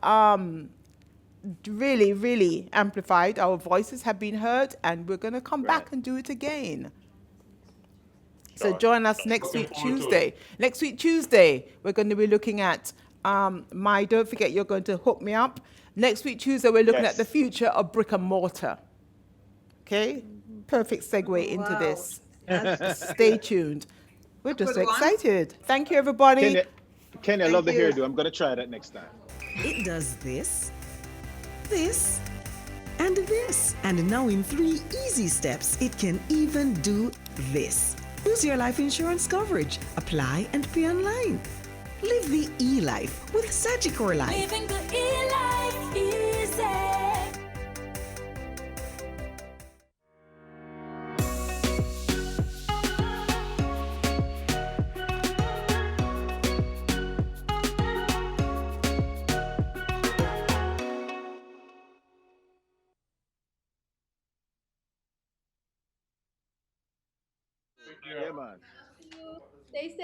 really, really amplified. Our voices have been heard, and we're going to come back and do it again. So join us next Looking week, forward to Tuesday. it. Next week, Tuesday, we're going to be looking at don't forget you're going to hook me up. Next week, Tuesday, we're looking at the future of brick and mortar. Okay? Perfect segue into this. Stay tuned. We're just Good one. excited. Thank you, everybody. Kenny, I love the hairdo. I'm going to try that next time. It does this, this, and this. And now in 3 easy steps, it can even do this. Use your life insurance coverage, apply and pay online. Live the e-life with Sagicor Life. Living the e-life easy. Yeah, man. Stay safe.